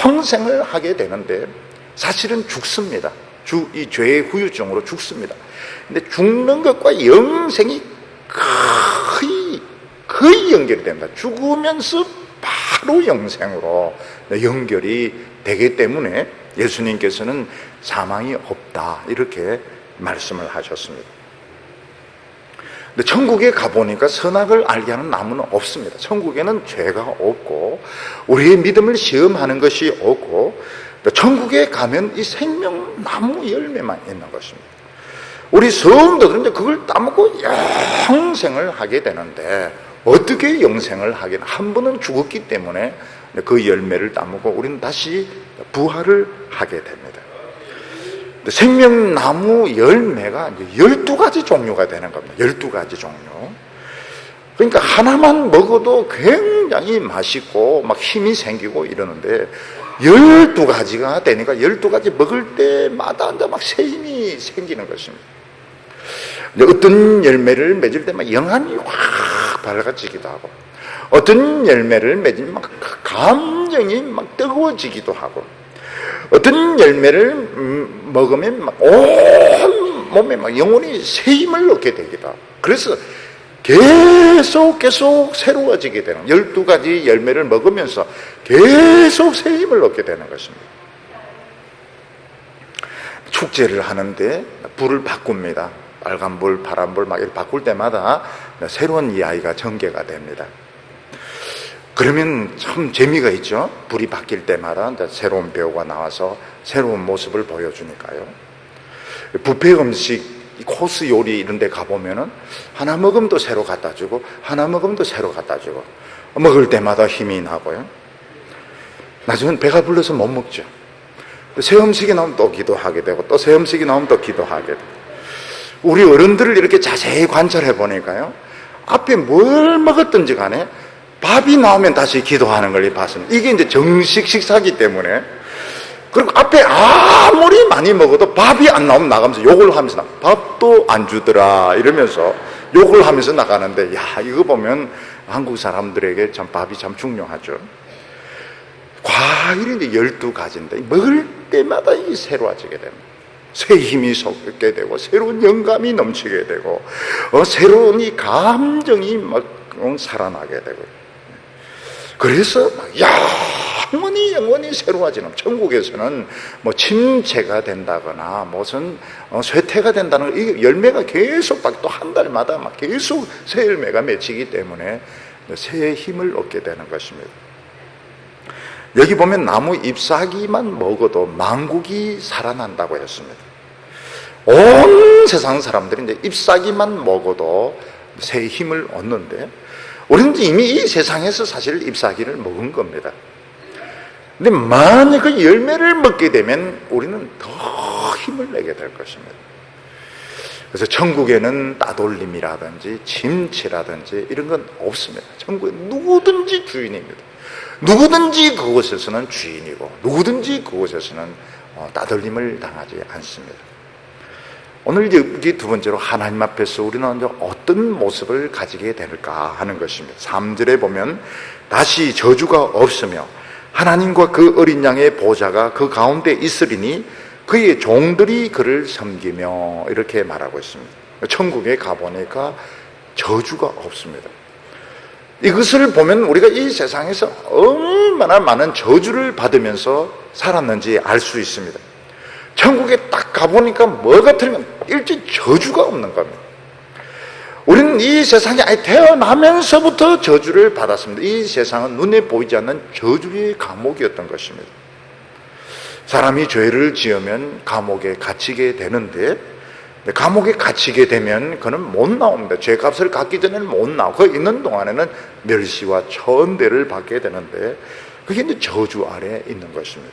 Speaker 1: 영생을 하게 되는데 사실은 죽습니다. 이 죄의 후유증으로 죽습니다. 근데 죽는 것과 영생이 거의 연결이 됩니다. 죽으면서 바로 영생으로 연결이 되기 때문에 예수님께서는 사망이 없다, 이렇게 말씀을 하셨습니다. 근데 천국에 가보니까 선악을 알게 하는 나무는 없습니다. 천국에는 죄가 없고 우리의 믿음을 시험하는 것이 없고, 천국에 가면 이 생명나무 열매만 있는 것입니다. 우리 성도들은 이제 그걸 따먹고 영생을 하게 되는데, 어떻게 영생을 하긴, 한 번은 죽었기 때문에 그 열매를 따먹고 우리는 다시 부활을 하게 됩니다. 생명나무 열매가 이제 12가지 종류가 되는 겁니다. 12가지 종류. 그러니까 하나만 먹어도 굉장히 맛있고 막 힘이 생기고 이러는데 12가지가 되니까 12가지 먹을 때마다 이제 막 새 힘이 생기는 것입니다. 어떤 열매를 맺을 때만 영안이 확 밝아지기도 하고, 어떤 열매를 맺으면 막 감정이 막 뜨거워지기도 하고, 어떤 열매를 먹으면 막 온 몸에 막 영혼이 새 힘을 얻게 되기도 하고, 그래서 계속 새로워지게 되는, 12가지 열매를 먹으면서 계속 새 힘을 얻게 되는 것입니다. 축제를 하는데 불을 바꿉니다. 빨간불, 파란불 막 이렇게 바꿀 때마다 새로운 이야기가 전개가 됩니다. 그러면 참 재미가 있죠. 불이 바뀔 때마다 새로운 배우가 나와서 새로운 모습을 보여주니까요. 뷔페 음식, 코스 요리 이런 데 가보면은 하나 먹으면 또 새로 갖다 주고, 하나 먹으면 또 새로 갖다 주고, 먹을 때마다 힘이 나고요. 나중엔 배가 불러서 못 먹죠. 새 음식이 나오면 또 기도하게 되고, 또 새 음식이 나오면 또 기도하게 되고. 우리 어른들을 이렇게 자세히 관찰해 보니까요, 앞에 뭘 먹었든지 간에 밥이 나오면 다시 기도하는 걸 봤습니다. 이게 이제 정식 식사기 때문에. 그리고 앞에 아무리 많이 먹어도 밥이 안 나오면 나가면서 욕을 하면서 밥도 안 주더라 이러면서 욕을 하면서 나가는데, 야, 이거 보면 한국 사람들에게 참 밥이 참 중요하죠. 과일이 이제 12가지인데 먹을 때마다 이게 새로워지게 됩니다. 새 힘이 솟게 되고, 새로운 영감이 넘치게 되고, 새로운 이 감정이 막 살아나게 되고, 그래서 영원히 새로워지는, 천국에서는 뭐 침체가 된다거나 무슨 쇠퇴가 된다는, 이 열매가 계속 또 한 달마다 막 계속 새 열매가 맺히기 때문에 새 힘을 얻게 되는 것입니다. 여기 보면 나무 잎사귀만 먹어도 만국이 살아난다고 했습니다. 온 세상 사람들이 이제 잎사귀만 먹어도 새 힘을 얻는데, 우리는 이미 이 세상에서 사실 잎사귀를 먹은 겁니다. 근데 만약 그 열매를 먹게 되면 우리는 더 힘을 내게 될 것입니다. 그래서 천국에는 따돌림이라든지 침체라든지 이런 건 없습니다. 천국에 누구든지 주인입니다. 누구든지 그곳에서는 주인이고, 누구든지 그곳에서는 따돌림을 당하지 않습니다. 오늘 여기 두 번째로 하나님 앞에서 우리는 어떤 모습을 가지게 될까 하는 것입니다. 3절에 보면 다시 저주가 없으며 하나님과 그 어린 양의 보좌가 그 가운데 있으리니 그의 종들이 그를 섬기며, 이렇게 말하고 있습니다. 천국에 가보니까 저주가 없습니다. 이것을 보면 우리가 이 세상에서 얼마나 많은 저주를 받으면서 살았는지 알 수 있습니다. 천국에 딱 가보니까 뭐가 틀리면 일찍 저주가 없는 겁니다. 우리는 이 세상에 아예 태어나면서부터 저주를 받았습니다. 이 세상은 눈에 보이지 않는 저주의 감옥이었던 것입니다. 사람이 죄를 지으면 감옥에 갇히게 되는데, 감옥에 갇히게 되면 그는 못 나옵니다. 죄값을 갚기 전에는 못 나오고, 그 있는 동안에는 멸시와 천대를 받게 되는데, 그게 이제 저주 아래에 있는 것입니다.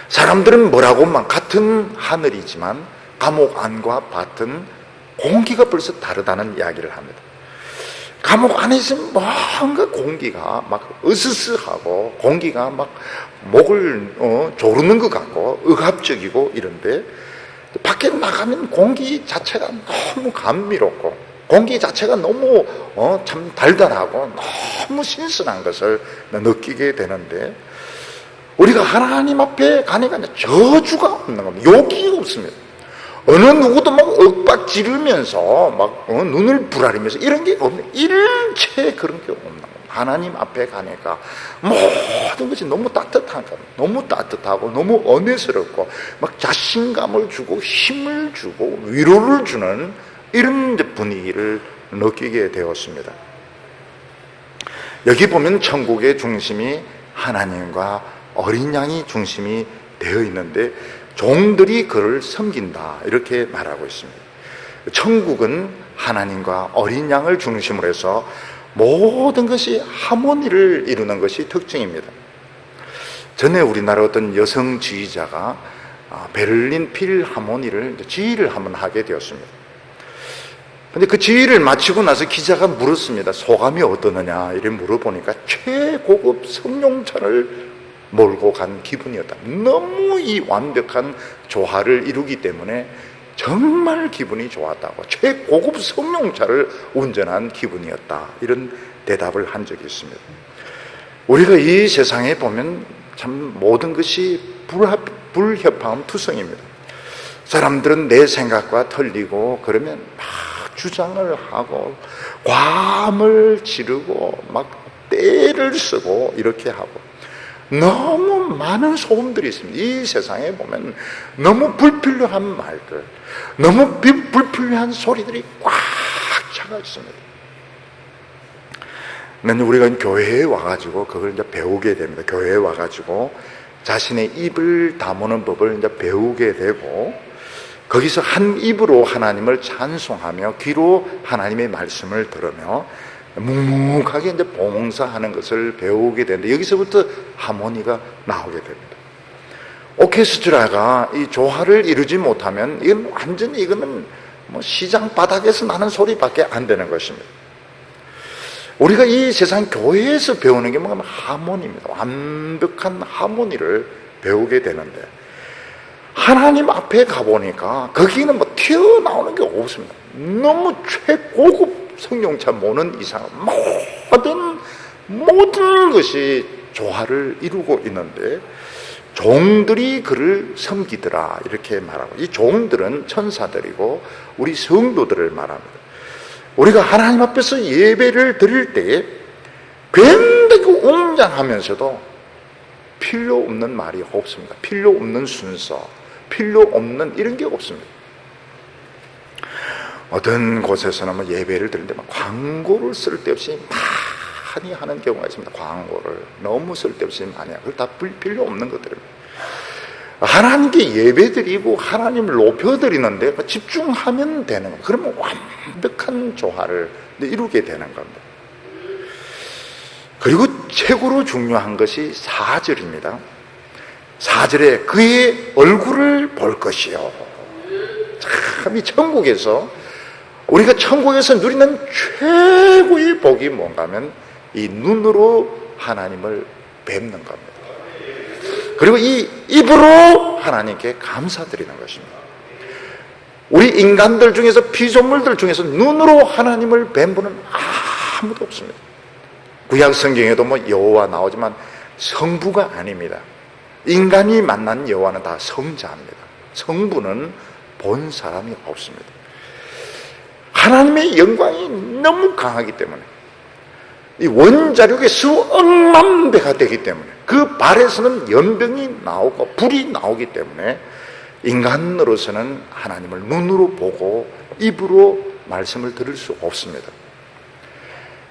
Speaker 1: 사람들은 뭐라고만 같은 하늘이지만 감옥 안과 밭은 공기가 벌써 다르다는 이야기를 합니다. 감옥 안에 있으면 뭔가 공기가 막 으스스하고 공기가 막 목을 조르는 것 같고 억압적이고 이런데, 밖에 나가면 공기 자체가 너무 감미롭고 공기 자체가 너무 참 달달하고 너무 신선한 것을 느끼게 되는데, 우리가 하나님 앞에 가니까 저주가 없는 겁니다. 욕이 없습니다. 어느 누구도 막 윽박 지르면서 막 눈을 부라리면서 이런 게 없는, 일체 그런 게 없는 겁니다. 하나님 앞에 가니까 모든 것이 너무 따뜻한 겁니다. 너무 따뜻하고 너무 은혜스럽고 막 자신감을 주고 힘을 주고 위로를 주는 이런 분위기를 느끼게 되었습니다. 여기 보면 천국의 중심이 하나님과 어린 양이 중심이 되어 있는데, 종들이 그를 섬긴다, 이렇게 말하고 있습니다. 천국은 하나님과 어린 양을 중심으로 해서 모든 것이 하모니를 이루는 것이 특징입니다. 전에 우리나라 어떤 여성지휘자가 베를린 필하모니를 지휘를 한번 하게 되었습니다. 근데 그 지휘를 마치고 나서 기자가 물었습니다. 소감이 어떠느냐 이렇게 물어보니까 최고급 성룡차를 몰고 간 기분이었다. 너무 이 완벽한 조화를 이루기 때문에 정말 기분이 좋았다고, 최고급 성룡차를 운전한 기분이었다, 이런 대답을 한 적이 있습니다. 우리가 이 세상에 보면 참 모든 것이 불협화음 투성입니다. 사람들은 내 생각과 틀리고 그러면 막 주장을 하고 과음을 지르고 막 떼를 쓰고 이렇게 하고, 너무 많은 소음들이 있습니다. 이 세상에 보면 너무 불필요한 말들, 너무 불필요한 소리들이 꽉 차가 있습니다. 우리가 교회에 와가지고 그걸 이제 배우게 됩니다. 교회에 와가지고 자신의 입을 다무는 법을 이제 배우게 되고, 거기서 한 입으로 하나님을 찬송하며 귀로 하나님의 말씀을 들으며 묵묵하게 이제 봉사하는 것을 배우게 되는데, 여기서부터 하모니가 나오게 됩니다. 오케스트라가 이 조화를 이루지 못하면 이건 완전히 이거는 뭐 시장 바닥에서 나는 소리밖에 안 되는 것입니다. 우리가 이 세상 교회에서 배우는 게 뭐냐면 하모니입니다. 완벽한 하모니를 배우게 되는데, 하나님 앞에 가보니까 거기는 뭐 튀어나오는 게 없습니다. 너무 최고급 성령차 모는 이상 모든 것이 조화를 이루고 있는데, 종들이 그를 섬기더라, 이렇게 말하고, 이 종들은 천사들이고 우리 성도들을 말합니다. 우리가 하나님 앞에서 예배를 드릴 때에 굉장히 웅장하면서도 필요 없는 말이 없습니다. 필요 없는 순서, 필요 없는 이런 게 없습니다. 어떤 곳에서는 뭐 예배를 드릴 때 광고를 쓸데없이 많이 하는 경우가 있습니다. 광고를 너무 쓸데없이 많이 하고, 다 필요 없는 것들입니다. 하나님께 예배 드리고 하나님을 높여드리는데 집중하면 되는 겁니다. 그러면 완벽한 조화를 이루게 되는 겁니다. 그리고 최고로 중요한 것이 4절입니다. 4절에 그의 얼굴을 볼 것이요. 참, 이 천국에서, 우리가 천국에서 누리는 최고의 복이 뭔가 하면 이 눈으로 하나님을 뵙는 겁니다. 그리고 이 입으로 하나님께 감사드리는 것입니다. 우리 인간들 중에서, 피조물들 중에서 눈으로 하나님을 뵌 분은 아무도 없습니다. 구약 성경에도 뭐 여호와 나오지만 성부가 아닙니다. 인간이 만난 여호와는 다 성자입니다. 성부는 본 사람이 없습니다. 하나님의 영광이 너무 강하기 때문에, 이 원자력의 수억만 배가 되기 때문에, 그 발에서는 연병이 나오고 불이 나오기 때문에 인간으로서는 하나님을 눈으로 보고 입으로 말씀을 들을 수 없습니다.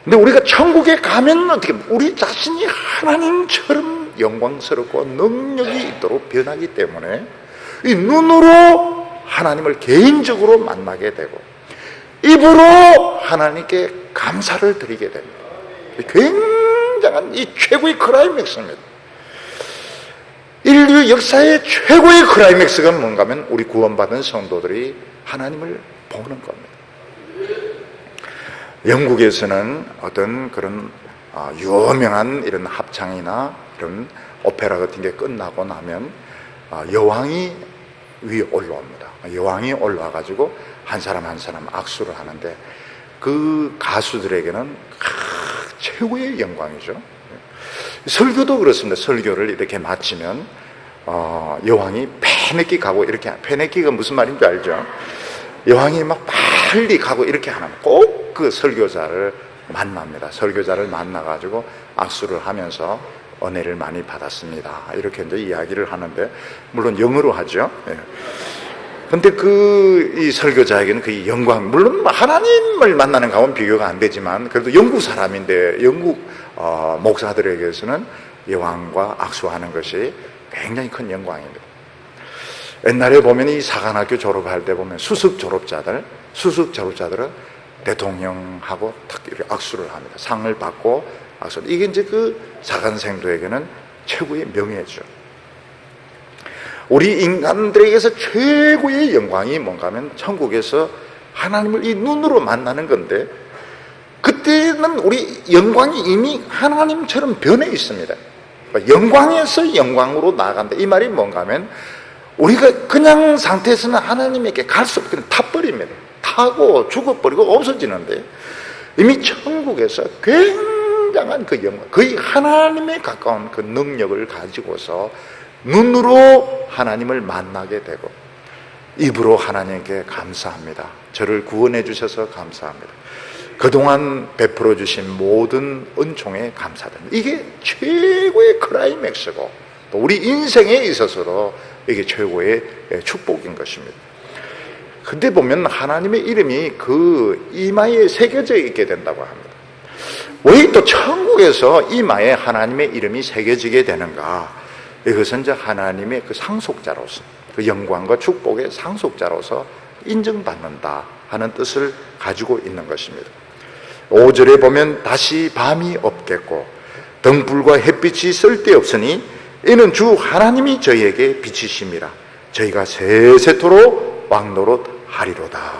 Speaker 1: 근데 우리가 천국에 가면 어떻게, 우리 자신이 하나님처럼 영광스럽고 능력이 있도록 변하기 때문에 이 눈으로 하나님을 개인적으로 만나게 되고 입으로 하나님께 감사를 드리게 됩니다. 굉장한 이 최고의 클라이맥스입니다. 인류 역사의 최고의 클라이맥스가 뭔가 하면 우리 구원받은 성도들이 하나님을 보는 겁니다. 영국에서는 어떤 그런 유명한 이런 합창이나 이런 오페라 같은 게 끝나고 나면 여왕이 위에 올라옵니다. 여왕이 올라와가지고 한 사람 한 사람 악수를 하는데 그 가수들에게는 최고의 영광이죠. 설교도 그렇습니다. 설교를 이렇게 마치면 여왕이 페네키 가고, 이렇게, 페네키가 무슨 말인지 알죠? 여왕이 막 빨리 가고 이렇게 하면 꼭 그 설교자를 만납니다. 설교자를 만나가지고 악수를 하면서 은혜를 많이 받았습니다. 이렇게 이제 이야기를 하는데, 물론 영어로 하죠. 근데 이 설교자에게는 그 영광, 물론 하나님을 만나는 가면 비교가 안 되지만, 그래도 영국 사람인데, 영국 목사들에게서는 여왕과 악수하는 것이 굉장히 큰 영광입니다. 옛날에 보면 이 사관학교 졸업할 때 보면 수석 졸업자들은 대통령하고 탁 이렇게 악수를 합니다. 상을 받고 악수를. 이게 이제 그 사관생도에게는 최고의 명예죠. 우리 인간들에게서 최고의 영광이 뭔가 하면 천국에서 하나님을 이 눈으로 만나는 건데, 그때는 우리 영광이 이미 하나님처럼 변해 있습니다. 영광에서 영광으로 나아간다. 이 말이 뭔가 하면 우리가 그냥 상태에서는 하나님에게 갈 수 없게 타버립니다. 타고 죽어버리고 없어지는데, 이미 천국에서 굉장한 그 영광, 거의 하나님에 가까운 그 능력을 가지고서 눈으로 하나님을 만나게 되고 입으로 하나님께 감사합니다. 저를 구원해 주셔서 감사합니다. 그동안 베풀어 주신 모든 은총에 감사드립니다. 이게 최고의 클라이맥스고 또 우리 인생에 있어서도 이게 최고의 축복인 것입니다. 근데 보면 하나님의 이름이 그 이마에 새겨져 있게 된다고 합니다. 왜 또 천국에서 이마에 하나님의 이름이 새겨지게 되는가? 이것은 이제 하나님의 그 상속자로서, 그 영광과 축복의 상속자로서 인정받는다 하는 뜻을 가지고 있는 것입니다. 5절에 보면 다시 밤이 없겠고 등불과 햇빛이 쓸데없으니 이는 주 하나님이 저희에게 빛이심이라 저희가 세세토록 왕노릇 하리로다.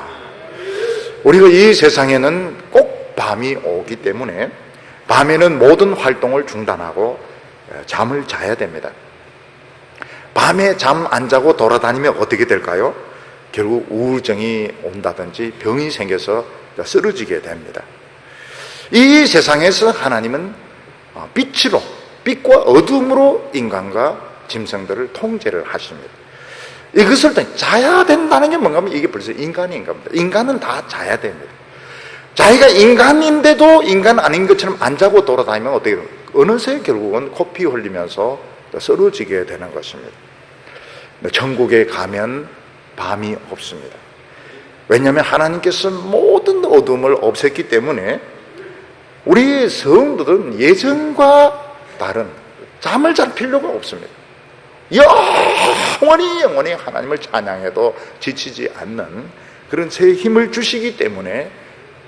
Speaker 1: 우리가 이 세상에는 꼭 밤이 오기 때문에 밤에는 모든 활동을 중단하고 잠을 자야 됩니다. 밤에 잠 안 자고 돌아다니면 어떻게 될까요? 결국 우울증이 온다든지 병이 생겨서 쓰러지게 됩니다. 이 세상에서 하나님은 빛과 어둠으로 인간과 짐승들을 통제를 하십니다. 이것을 자야 된다는 게 뭔가 하면 이게 벌써 인간인 겁니다. 인간은 다 자야 됩니다. 자기가 인간인데도 인간 아닌 것처럼 안 자고 돌아다니면 어떻게 됩니까? 어느새 결국은 코피 흘리면서 쓰러지게 되는 것입니다. 천국에 가면 밤이 없습니다. 왜냐하면 하나님께서 모든 어둠을 없앴기 때문에 우리 성도들은 예전과 다른 잠을 잘 필요가 없습니다. 영원히 하나님을 찬양해도 지치지 않는 그런 새 힘을 주시기 때문에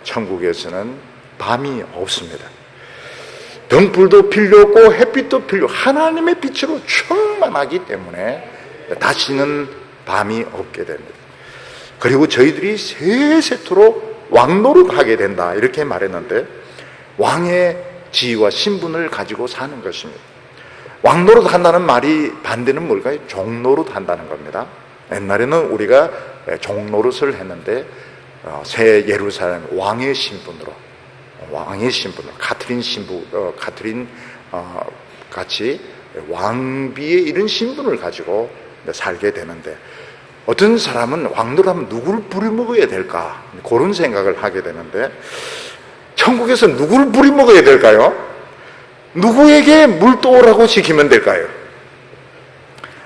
Speaker 1: 천국에서는 밤이 없습니다. 등불도 필요 없고 햇빛도 필요 없고 하나님의 빛으로 충만하기 때문에 다시는 밤이 없게 됩니다. 그리고 저희들이 세세토록 왕노릇 하게 된다 이렇게 말했는데, 왕의 지위와 신분을 가지고 사는 것입니다. 왕노릇 한다는 말이 반대는 뭘까요? 종노릇 한다는 겁니다. 옛날에는 우리가 종노릇을 했는데 새 예루살렘 왕의 신분으로 카트린 신부, 카트린 같이 왕비의 이런 신분을 가지고 살게 되는데, 어떤 사람은 왕노라면 누구를 부려먹어야 될까, 그런 생각을 하게 되는데, 천국에서 누구를 부려먹어야 될까요? 누구에게 물도라고 시키면 될까요?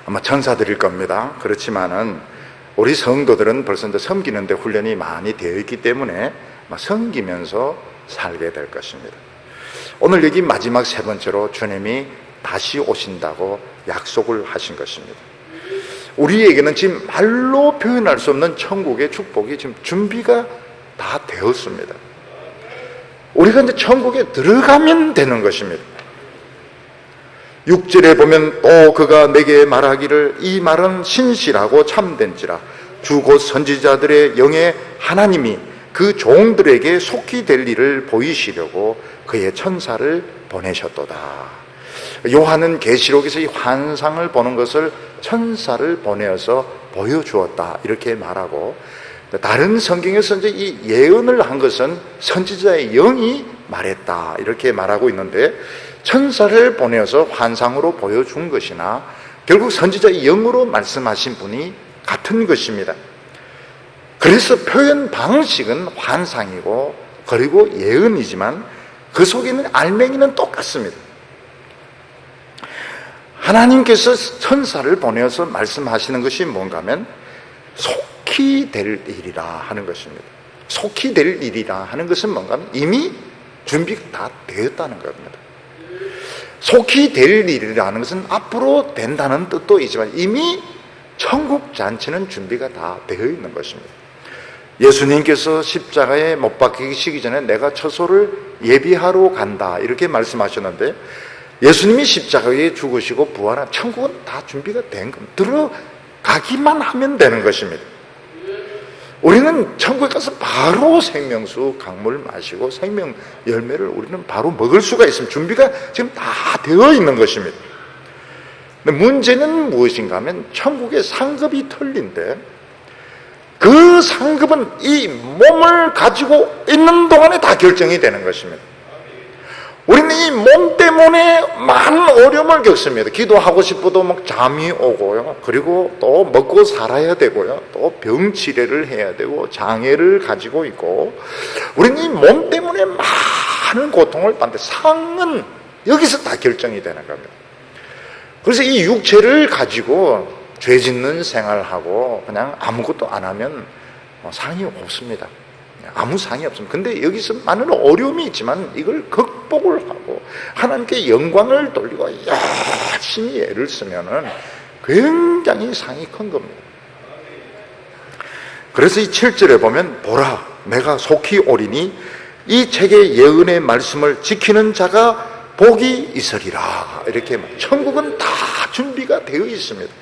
Speaker 1: 아마 천사들일 겁니다. 그렇지만은 우리 성도들은 벌써 이제 섬기는 데 훈련이 많이 되어 있기 때문에 섬기면서 살게 될 것입니다. 오늘 여기 마지막 세 번째로 주님이 다시 오신다고 약속을 하신 것입니다. 우리에게는 지금 말로 표현할 수 없는 천국의 축복이 지금 준비가 다 되었습니다. 우리가 이제 천국에 들어가면 되는 것입니다. 6절에 보면 또 그가 내게 말하기를 이 말은 신실하고 참된지라 주 곧 선지자들의 영의 하나님이 그 종들에게 속히 될 일을 보이시려고 그의 천사를 보내셨도다. 요한은 계시록에서 이 환상을 보는 것을 천사를 보내어서 보여주었다 이렇게 말하고, 다른 성경에서 이제 이 예언을 한 것은 선지자의 영이 말했다 이렇게 말하고 있는데, 천사를 보내어서 환상으로 보여준 것이나 결국 선지자의 영으로 말씀하신 분이 같은 것입니다. 그래서 표현 방식은 환상이고 그리고 예언이지만 그 속에 있는 알맹이는 똑같습니다. 하나님께서 천사를 보내어서 말씀하시는 것이 뭔가 하면 속히 될 일이라 하는 것입니다. 속히 될 일이라 하는 것은 뭔가 하면 이미 준비가 다 되었다는 겁니다. 속히 될 일이라는 것은 앞으로 된다는 뜻도 있지만 이미 천국 잔치는 준비가 다 되어 있는 것입니다. 예수님께서 십자가에 못 박히시기 전에 내가 처소를 예비하러 간다 이렇게 말씀하셨는데, 예수님이 십자가에 죽으시고 부활한 천국은 다 준비가 된 겁니다. 들어가기만 하면 되는 것입니다. 우리는 천국에 가서 바로 생명수 강물 마시고 생명 열매를 우리는 바로 먹을 수가 있습니다. 준비가 지금 다 되어 있는 것입니다. 근데 문제는 무엇인가 하면 천국의 상급이 틀린데, 그 상급은 이 몸을 가지고 있는 동안에 다 결정이 되는 것입니다. 우리는 이 몸 때문에 많은 어려움을 겪습니다. 기도하고 싶어도 막 잠이 오고요. 그리고 또 먹고 살아야 되고요. 또 병치레를 해야 되고 장애를 가지고 있고, 우리는 이 몸 때문에 많은 고통을 받는데 상은 여기서 다 결정이 되는 겁니다. 그래서 이 육체를 가지고 죄 짓는 생활하고 그냥 아무것도 안 하면 상이 없습니다. 아무 상이 없습니다. 근데 여기서 많은 어려움이 있지만 이걸 극복을 하고 하나님께 영광을 돌리고 열심히 애를 쓰면은 굉장히 상이 큰 겁니다. 그래서 이 7절에 보면 보라 내가 속히 오리니 이 책의 예언의 말씀을 지키는 자가 복이 있으리라 이렇게 천국은 다 준비가 되어 있습니다.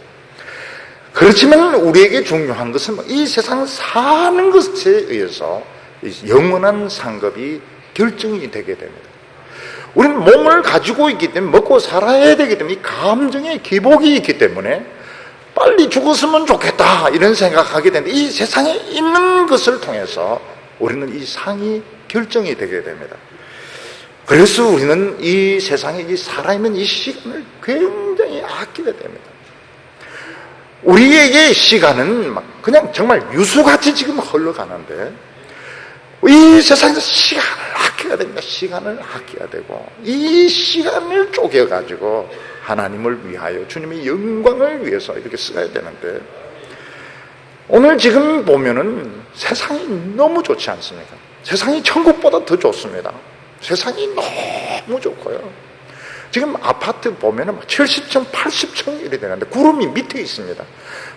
Speaker 1: 그렇지만 우리에게 중요한 것은 이 세상 사는 것에 의해서 영원한 상급이 결정이 되게 됩니다. 우리는 몸을 가지고 있기 때문에 먹고 살아야 되기 때문에 이 감정의 기복이 있기 때문에 빨리 죽었으면 좋겠다 이런 생각하게 되는데, 이 세상에 있는 것을 통해서 우리는 이 상이 결정이 되게 됩니다. 그래서 우리는 이 세상에 이 살아있는 이 시간을 굉장히 아끼게 됩니다. 우리에게 시간은 그냥 정말 유수같이 지금 흘러가는데, 이 세상에서 시간을 아껴야 됩니다. 시간을 아껴야 되고, 이 시간을 쪼개가지고 하나님을 위하여 주님의 영광을 위해서 이렇게 써야 되는데, 오늘 지금 보면은 세상이 너무 좋지 않습니까? 세상이 천국보다 더 좋습니다. 세상이 너무 좋고요. 지금 아파트 보면은 70층, 80층 이렇게 되는데 구름이 밑에 있습니다.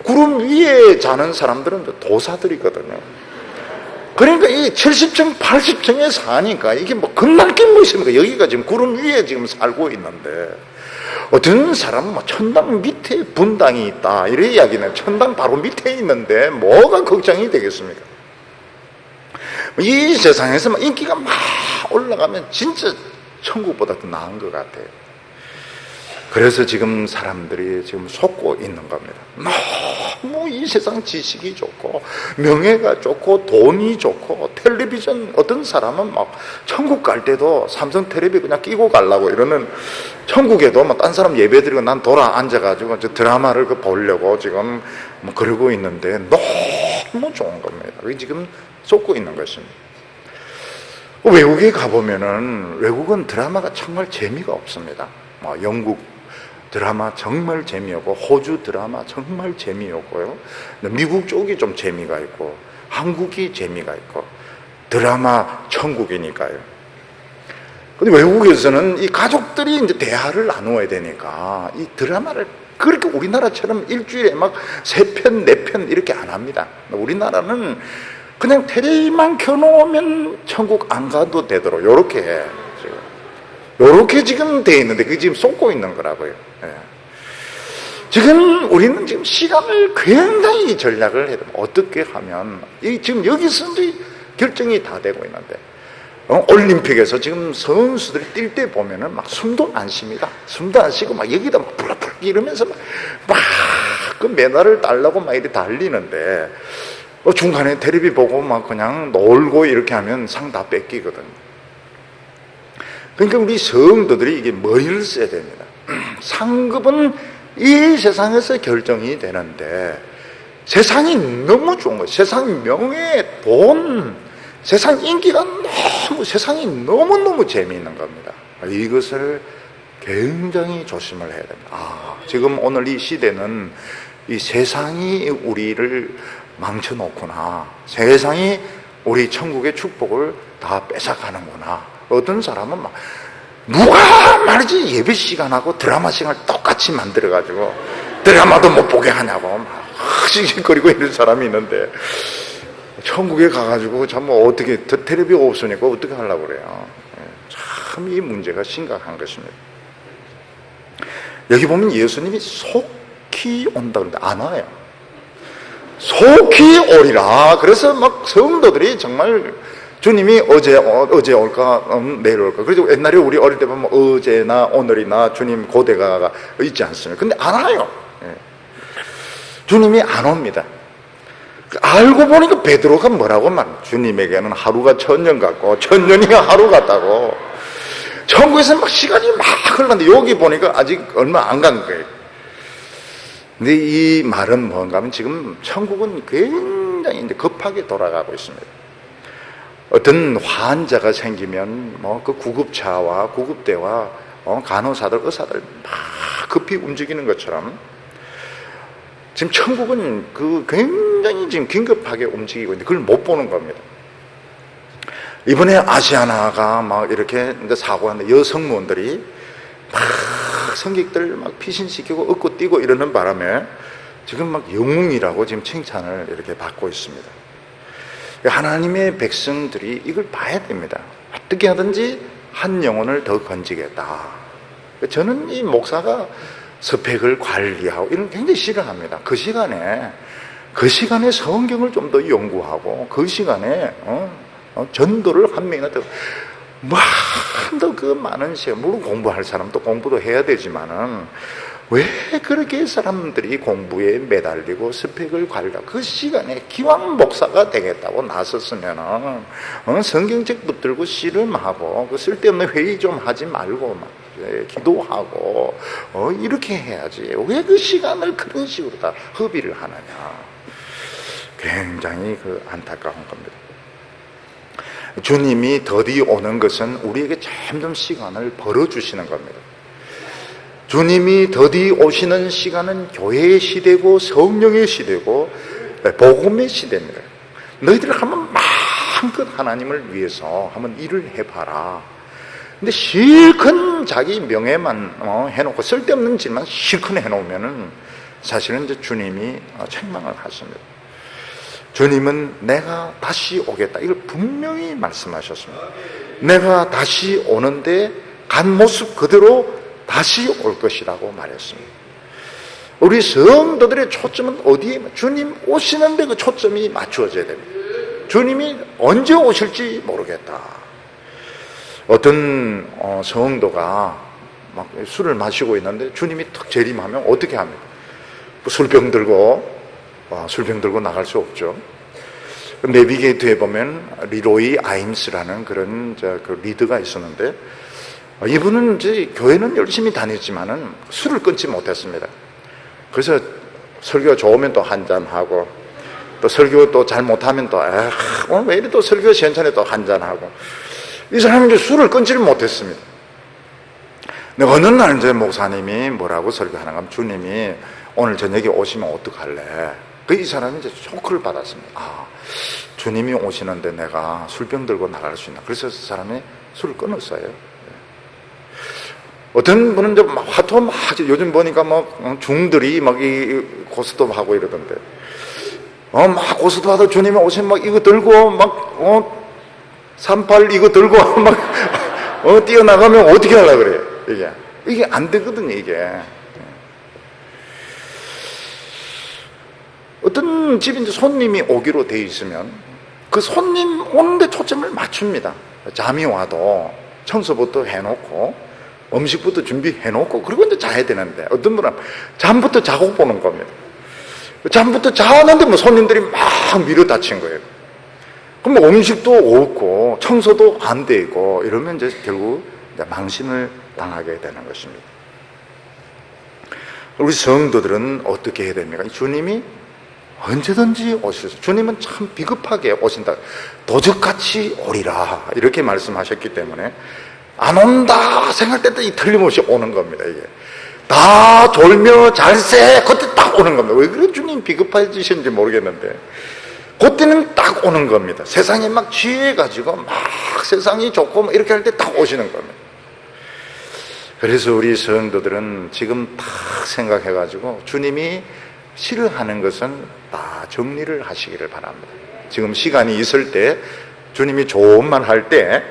Speaker 1: 구름 위에 자는 사람들은 도사들이거든요. 그러니까 이 70층, 80층에 사니까 이게 뭐 겁날 게 뭐 있습니까? 여기가 지금 구름 위에 지금 살고 있는데, 어떤 사람은 뭐 천당 밑에 분당이 있다 이런 이야기는 천당 바로 밑에 있는데 뭐가 걱정이 되겠습니까? 이 세상에서 인기가 막 올라가면 진짜 천국보다 더 나은 것 같아요. 그래서 지금 사람들이 지금 속고 있는 겁니다. 너무 이 세상 지식이 좋고 명예가 좋고 돈이 좋고 텔레비전, 어떤 사람은 막 천국 갈 때도 삼성 텔레비 그냥 끼고 가려고 이러는, 천국에도 막 딴 사람 예배 드리고 난 돌아 앉아가지고 저 드라마를 보려고 지금 뭐 그러고 있는데 너무 좋은 겁니다. 그게 지금 속고 있는 것입니다. 외국에 가보면은 외국은 드라마가 정말 재미가 없습니다. 영국 드라마 정말 재미없고, 호주 드라마 정말 재미없고요. 미국 쪽이 좀 재미가 있고, 한국이 재미가 있고, 드라마 천국이니까요. 근데 외국에서는 이 가족들이 이제 대화를 나누어야 되니까 이 드라마를 그렇게 우리나라처럼 일주일에 막 3편, 4편 이렇게 안 합니다. 우리나라는 그냥 텔레비만 켜놓으면 천국 안 가도 되도록 요렇게 지금 돼 있는데, 그게 지금 쏟고 있는 거라고요. 예. 지금 우리는 지금 시간을 굉장히 전략을 해야 됩니다. 어떻게 하면, 지금 여기서 결정이 다 되고 있는데, 올림픽에서 지금 선수들이 뛸 때 보면은 막 숨도 안 쉽니다. 숨도 안 쉬고 막 여기다 막 불락불락 이러면서 막 그 메달을 따려고 막 이렇게 달리는데, 중간에 텔레비 보고 막 그냥 놀고 이렇게 하면 상 다 뺏기거든요. 그러니까 우리 성도들이 이게 머리를 써야 됩니다. 상급은 이 세상에서 결정이 되는데, 세상이 너무 좋은 거예요. 세상 명예, 돈, 세상 인기가 세상이 너무너무 재미있는 겁니다. 이것을 굉장히 조심을 해야 됩니다. 지금 오늘 이 시대는 이 세상이 우리를 망쳐놓구나. 세상이 우리 천국의 축복을 다 뺏어가는구나. 어떤 사람은 막 누가 말이지 예배 시간하고 드라마 시간을 똑같이 만들어가지고 드라마도 못 보게 하냐고 막 씩씩거리고 이런 사람이 있는데, 천국에 가가지고 참 어떻게 텔레비가 없으니까 어떻게 하려고 그래요. 참 이 문제가 심각한 것입니다. 여기 보면 예수님이 속히 온다 그러는데 안 와요. 속히 오리라. 그래서 막 성도들이 정말 주님이 어제 올까 내일 올까. 그래서 옛날에 우리 어릴 때 보면 어제나 오늘이나 주님 고대가 있지 않습니까? 근데 안 와요. 주님이 안 옵니다. 알고 보니까 베드로가 뭐라고 말해요? 주님에게는 하루가 1000년 같고 1000년이 하루 같다고. 천국에서 막 시간이 막 흘렀는데 여기 보니까 아직 얼마 안 간 거예요. 근데 이 말은 뭔가 하면 지금 천국은 굉장히 이제 급하게 돌아가고 있습니다. 어떤 환자가 생기면 그 구급차와 구급대와 간호사들, 의사들 막 급히 움직이는 것처럼 지금 천국은 굉장히 지금 긴급하게 움직이고 있는데 그걸 못 보는 겁니다. 이번에 아시아나가 막 이렇게 이제 사고가 났는데 여성무원들이 막 성객들 막 피신시키고 얻고 뛰고 이러는 바람에 지금 막 영웅이라고 지금 칭찬을 이렇게 받고 있습니다. 하나님의 백성들이 이걸 봐야 됩니다. 어떻게 하든지 한 영혼을 더 건지겠다. 저는 이 목사가 스펙을 관리하고 이런 거 굉장히 싫어합니다. 그 시간에 성경을 좀 더 연구하고 그 시간에 전도를 한 명이나 더 더 많은 시간, 물론 공부할 사람도 공부도 해야 되지만은 왜 그렇게 사람들이 공부에 매달리고 스펙을 관리하고 그 시간에 기왕 목사가 되겠다고 나섰으면은 성경책 붙들고 씨름하고 그 쓸데없는 회의 좀 하지 말고 막 기도하고 이렇게 해야지. 왜 그 시간을 그런 식으로 다 허비를 하느냐. 굉장히 안타까운 겁니다. 주님이 더디 오는 것은 우리에게 점점 시간을 벌어주시는 겁니다. 주님이 더디 오시는 시간은 교회의 시대고 성령의 시대고 복음의 시대입니다. 너희들 한번 마음껏 하나님을 위해서 한번 일을 해봐라. 근데 실컷 자기 명예만 해놓고 쓸데없는 짓만 실컷 해놓으면은 사실은 이제 주님이 책망을 하십니다. 주님은 내가 다시 오겠다. 이걸 분명히 말씀하셨습니다. 내가 다시 오는데 간 모습 그대로 다시 올 것이라고 말했습니다. 우리 성도들의 초점은 어디에? 주님 오시는데 그 초점이 맞추어져야 됩니다. 주님이 언제 오실지 모르겠다. 어떤 성도가 막 술을 마시고 있는데 주님이 탁 재림하면 어떻게 합니까? 술병 들고 나갈 수 없죠. 내비게이터에 보면 리로이 아임스라는 그런 그 리더가 있었는데, 이분은 이제 교회는 열심히 다녔지만은 술을 끊지 못했습니다. 그래서 설교가 좋으면 또 한잔하고, 또 설교 또 잘 못하면 또 오늘 왜 이래 또 설교 시원찮에 또 한잔하고, 이 사람은 이제 술을 끊지를 못했습니다. 근데 어느 날 이제 목사님이 뭐라고 설교하는가 하면, 주님이 오늘 저녁에 오시면 어떡할래? 이 사람이 이제 쇼크를 받았습니다. 주님이 오시는데 내가 술병 들고 나갈 수 있나? 그래서 그 사람이 술을 끊었어요. 어떤 분은 이제 막 화투 막 요즘 보니까 막 중들이 막 이 고스톱 하고 이러던데, 막 고스톱 하다 주님이 오시면 막 이거 들고 막 38 이거 들고 막 뛰어나가면 어떻게 하려고 그래요? 이게 안 되거든요, 이게. 어떤 집에 이제 손님이 오기로 돼 있으면 그 손님 오는데 초점을 맞춥니다. 잠이 와도 청소부터 해놓고 음식부터 준비해놓고 그리고 이제 자야 되는데, 어떤 분은 잠부터 자고 보는 겁니다. 잠부터 자는데 뭐 손님들이 막 밀어 닥친 거예요. 그럼 뭐 음식도 없고 청소도 안 되고 이러면 이제 결국 이제 망신을 당하게 되는 것입니다. 우리 성도들은 어떻게 해야 됩니까? 주님이 언제든지 오셔서, 주님은 참 비급하게 오신다. 도적같이 오리라 이렇게 말씀하셨기 때문에 안 온다 생각할 때 틀림없이 오는 겁니다. 이게 다 졸며 잘세 그때 딱 오는 겁니다. 왜 그런 주님 비급해지시는지 모르겠는데 그때는 딱 오는 겁니다. 세상에 막 취해가지고 막 세상이 좋고 이렇게 할 때 딱 오시는 겁니다. 그래서 우리 성도들은 지금 딱 생각해가지고 주님이 싫어하는 것은 다 정리를 하시기를 바랍니다. 지금 시간이 있을 때 주님이 좋은 말 할 때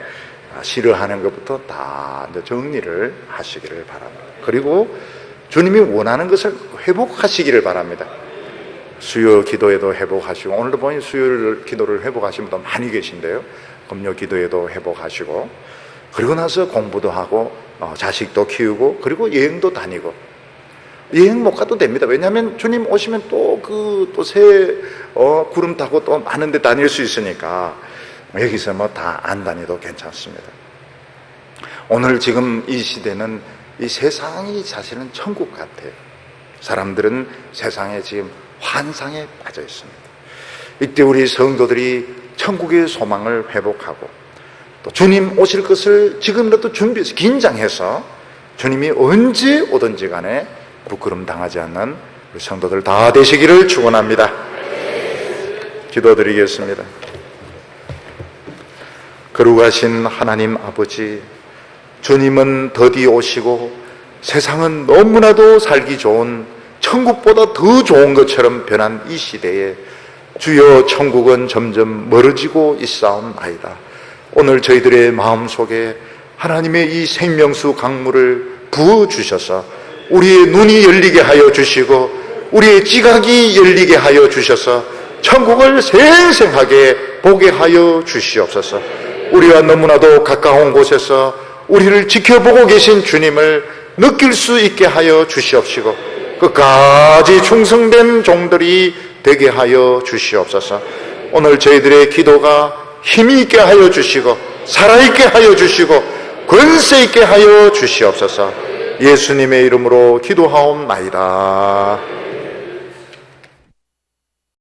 Speaker 1: 싫어하는 것부터 다 정리를 하시기를 바랍니다. 그리고 주님이 원하는 것을 회복하시기를 바랍니다. 수요 기도에도 회복하시고, 오늘도 보니 수요 기도를 회복하신 분도 많이 계신데요, 금요 기도에도 회복하시고, 그리고 나서 공부도 하고 자식도 키우고 그리고 여행도 다니고. 여행 못 가도 됩니다. 왜냐하면 주님 오시면 또 새 구름 타고 또 많은 데 다닐 수 있으니까 여기서 뭐 다 안 다녀도 괜찮습니다. 오늘 지금 이 시대는 이 세상이 사실은 천국 같아요. 사람들은 세상에 지금 환상에 빠져 있습니다. 이때 우리 성도들이 천국의 소망을 회복하고 또 주님 오실 것을 지금이라도 준비해서 긴장해서 주님이 언제 오든지 간에 부끄럼 당하지 않는 우리 성도들 다 되시기를 축원합니다. 기도드리겠습니다. 거룩하신 하나님 아버지, 주님은 더디 오시고 세상은 너무나도 살기 좋은 천국보다 더 좋은 것처럼 변한 이 시대에 주여 천국은 점점 멀어지고 있사옵나이다. 오늘 저희들의 마음속에 하나님의 이 생명수 강물을 부어주셔서 우리의 눈이 열리게 하여 주시고 우리의 지각이 열리게 하여 주셔서 천국을 생생하게 보게 하여 주시옵소서. 우리와 너무나도 가까운 곳에서 우리를 지켜보고 계신 주님을 느낄 수 있게 하여 주시옵시고 끝까지 충성된 종들이 되게 하여 주시옵소서. 오늘 저희들의 기도가 힘이 있게 하여 주시고 살아있게 하여 주시고 권세 있게 하여 주시옵소서. 예수님의 이름으로 기도하옵나이다.